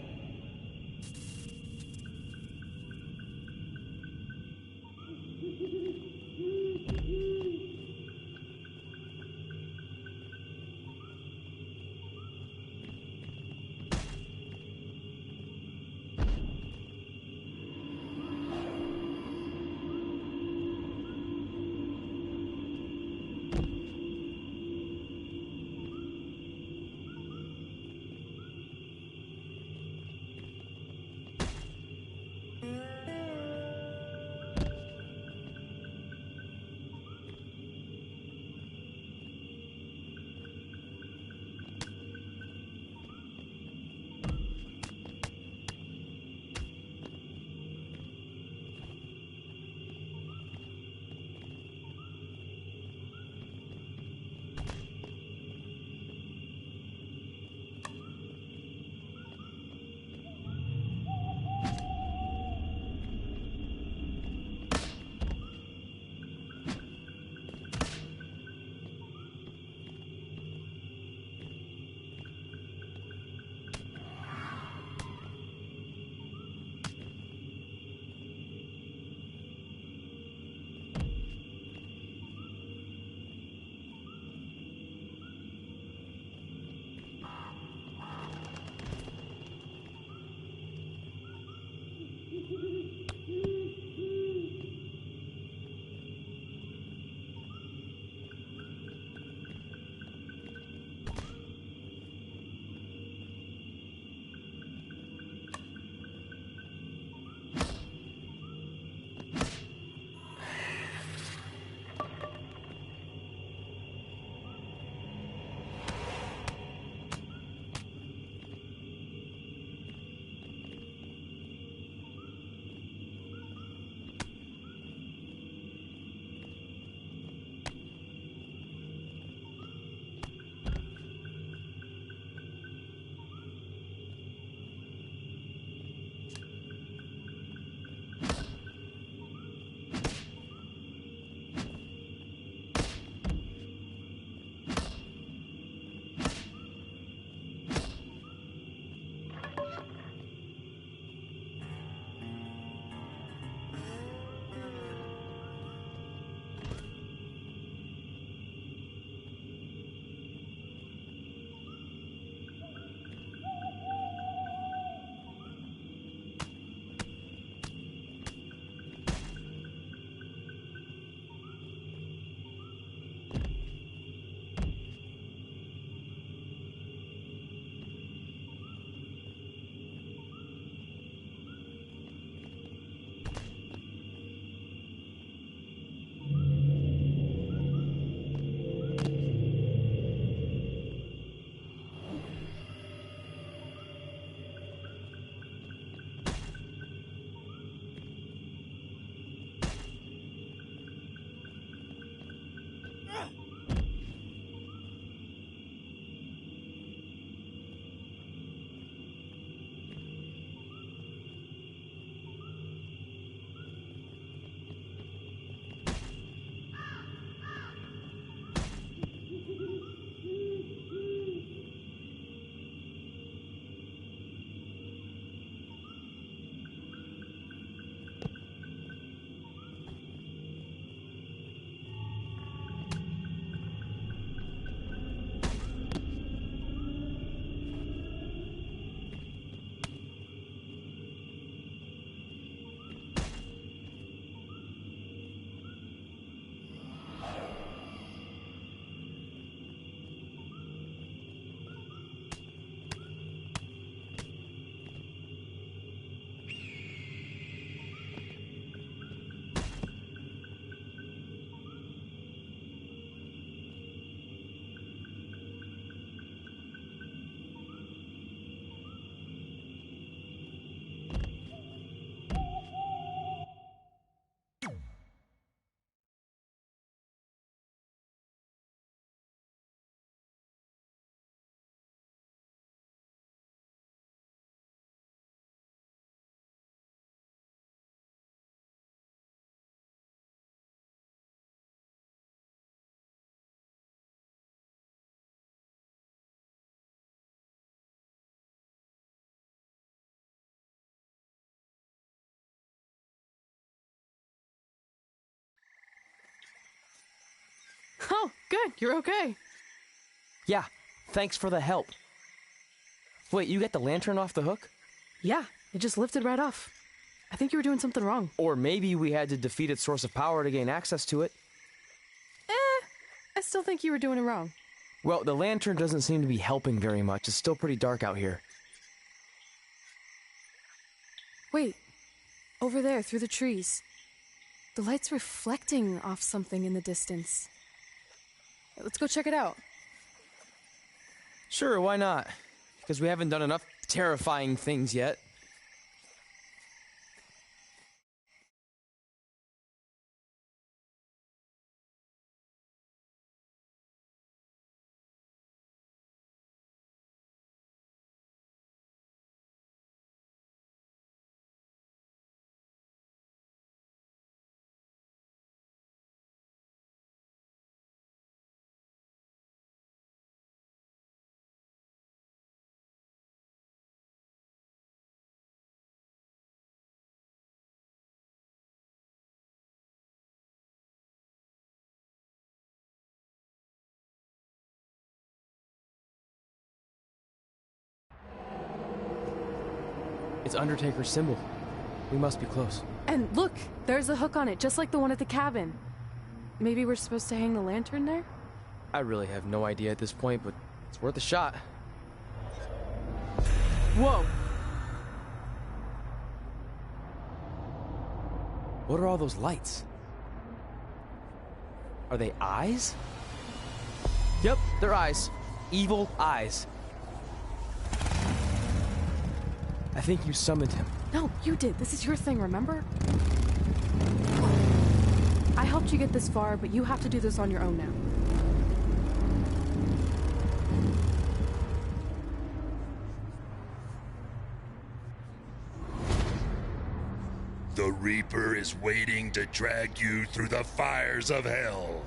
[SPEAKER 8] Oh, good. You're okay.
[SPEAKER 7] Yeah, thanks for the help. Wait, you got the lantern off the hook?
[SPEAKER 8] Yeah, it just lifted right off. I think you were doing something wrong.
[SPEAKER 7] Or maybe we had to defeat its source of power to gain access to it.
[SPEAKER 8] I still think you were doing it wrong.
[SPEAKER 7] Well, the lantern doesn't seem to be helping very much. It's still pretty dark out here.
[SPEAKER 8] Wait, over there, through the trees. The light's reflecting off something in the distance. Let's go check it out.
[SPEAKER 7] Sure, why not? Because we haven't done enough terrifying things yet. It's Undertaker's symbol. We must be close.
[SPEAKER 8] And look, there's a hook on it, just like the one at the cabin. Maybe we're supposed to hang the lantern there?
[SPEAKER 7] I really have no idea at this point, but it's worth a shot. Whoa! What are all those lights? Are they eyes? Yep, they're eyes. Evil eyes. I think you summoned him.
[SPEAKER 8] No, you did. This is your thing, remember? I helped you get this far, but you have to do this on your own now.
[SPEAKER 20] The Reaper is waiting to drag you through the fires of hell.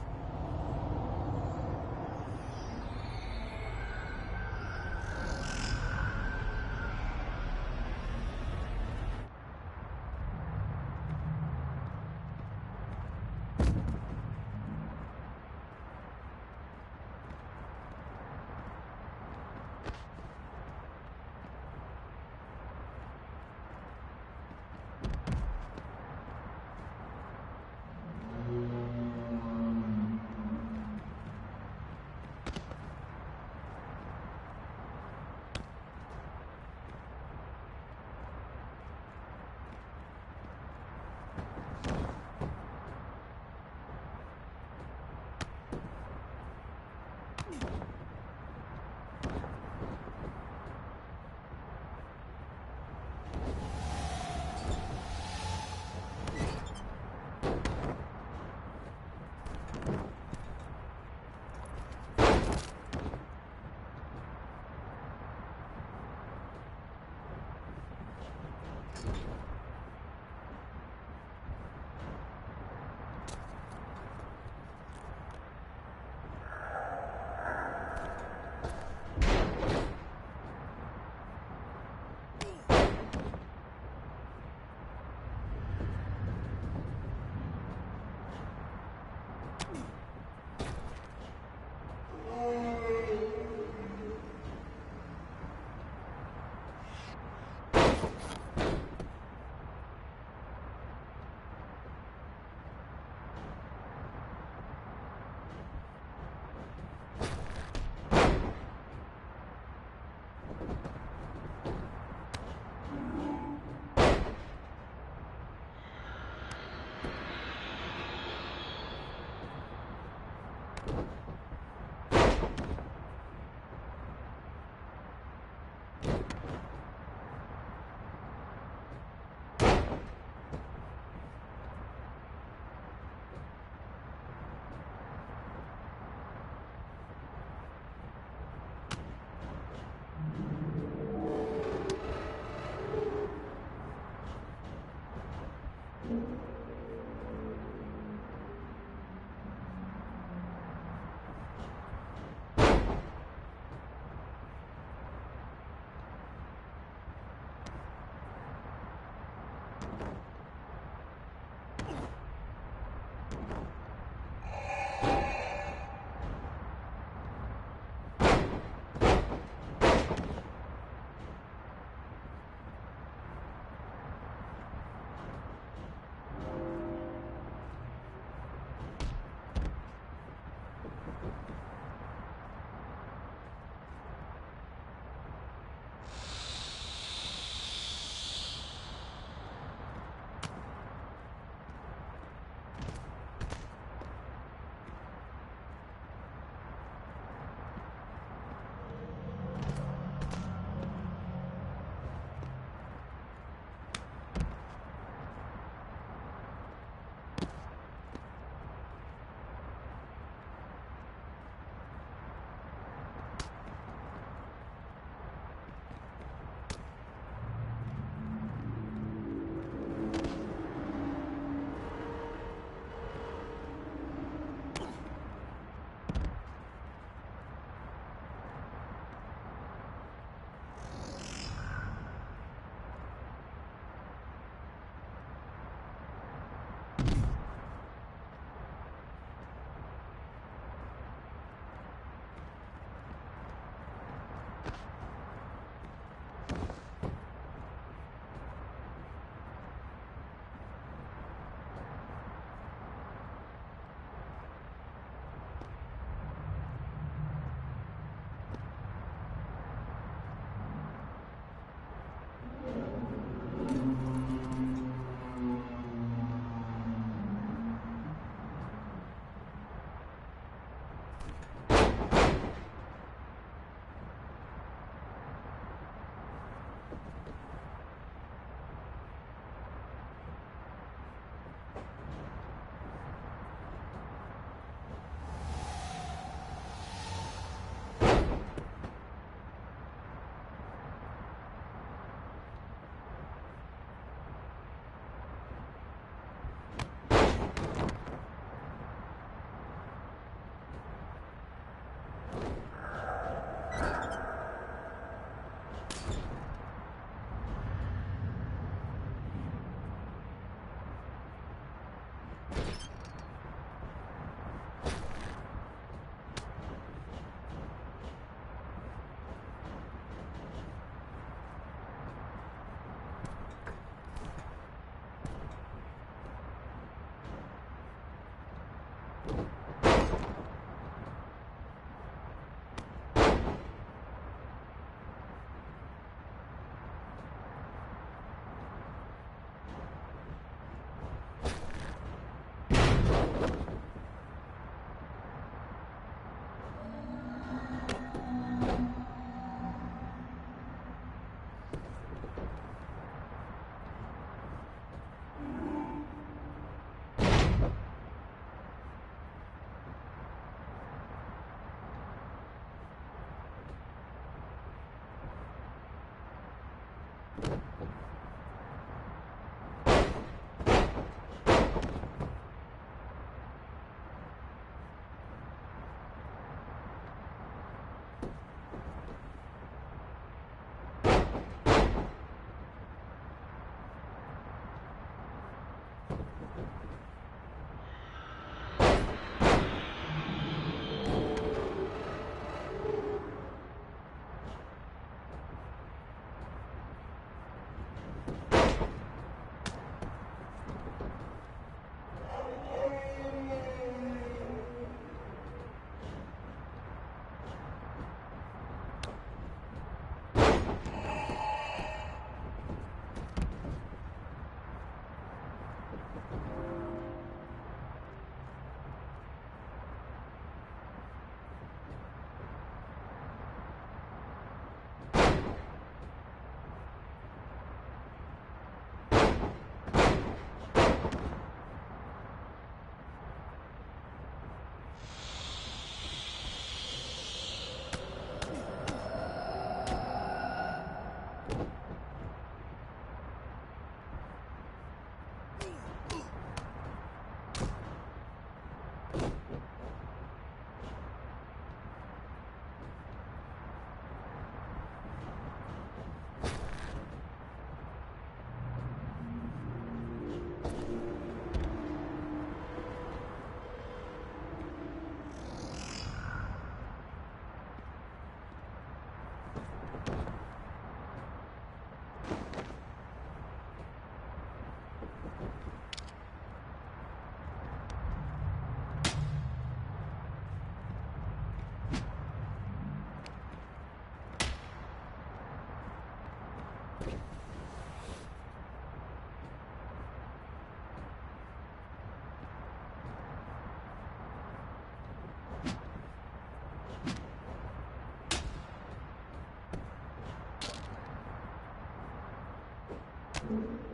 [SPEAKER 18] you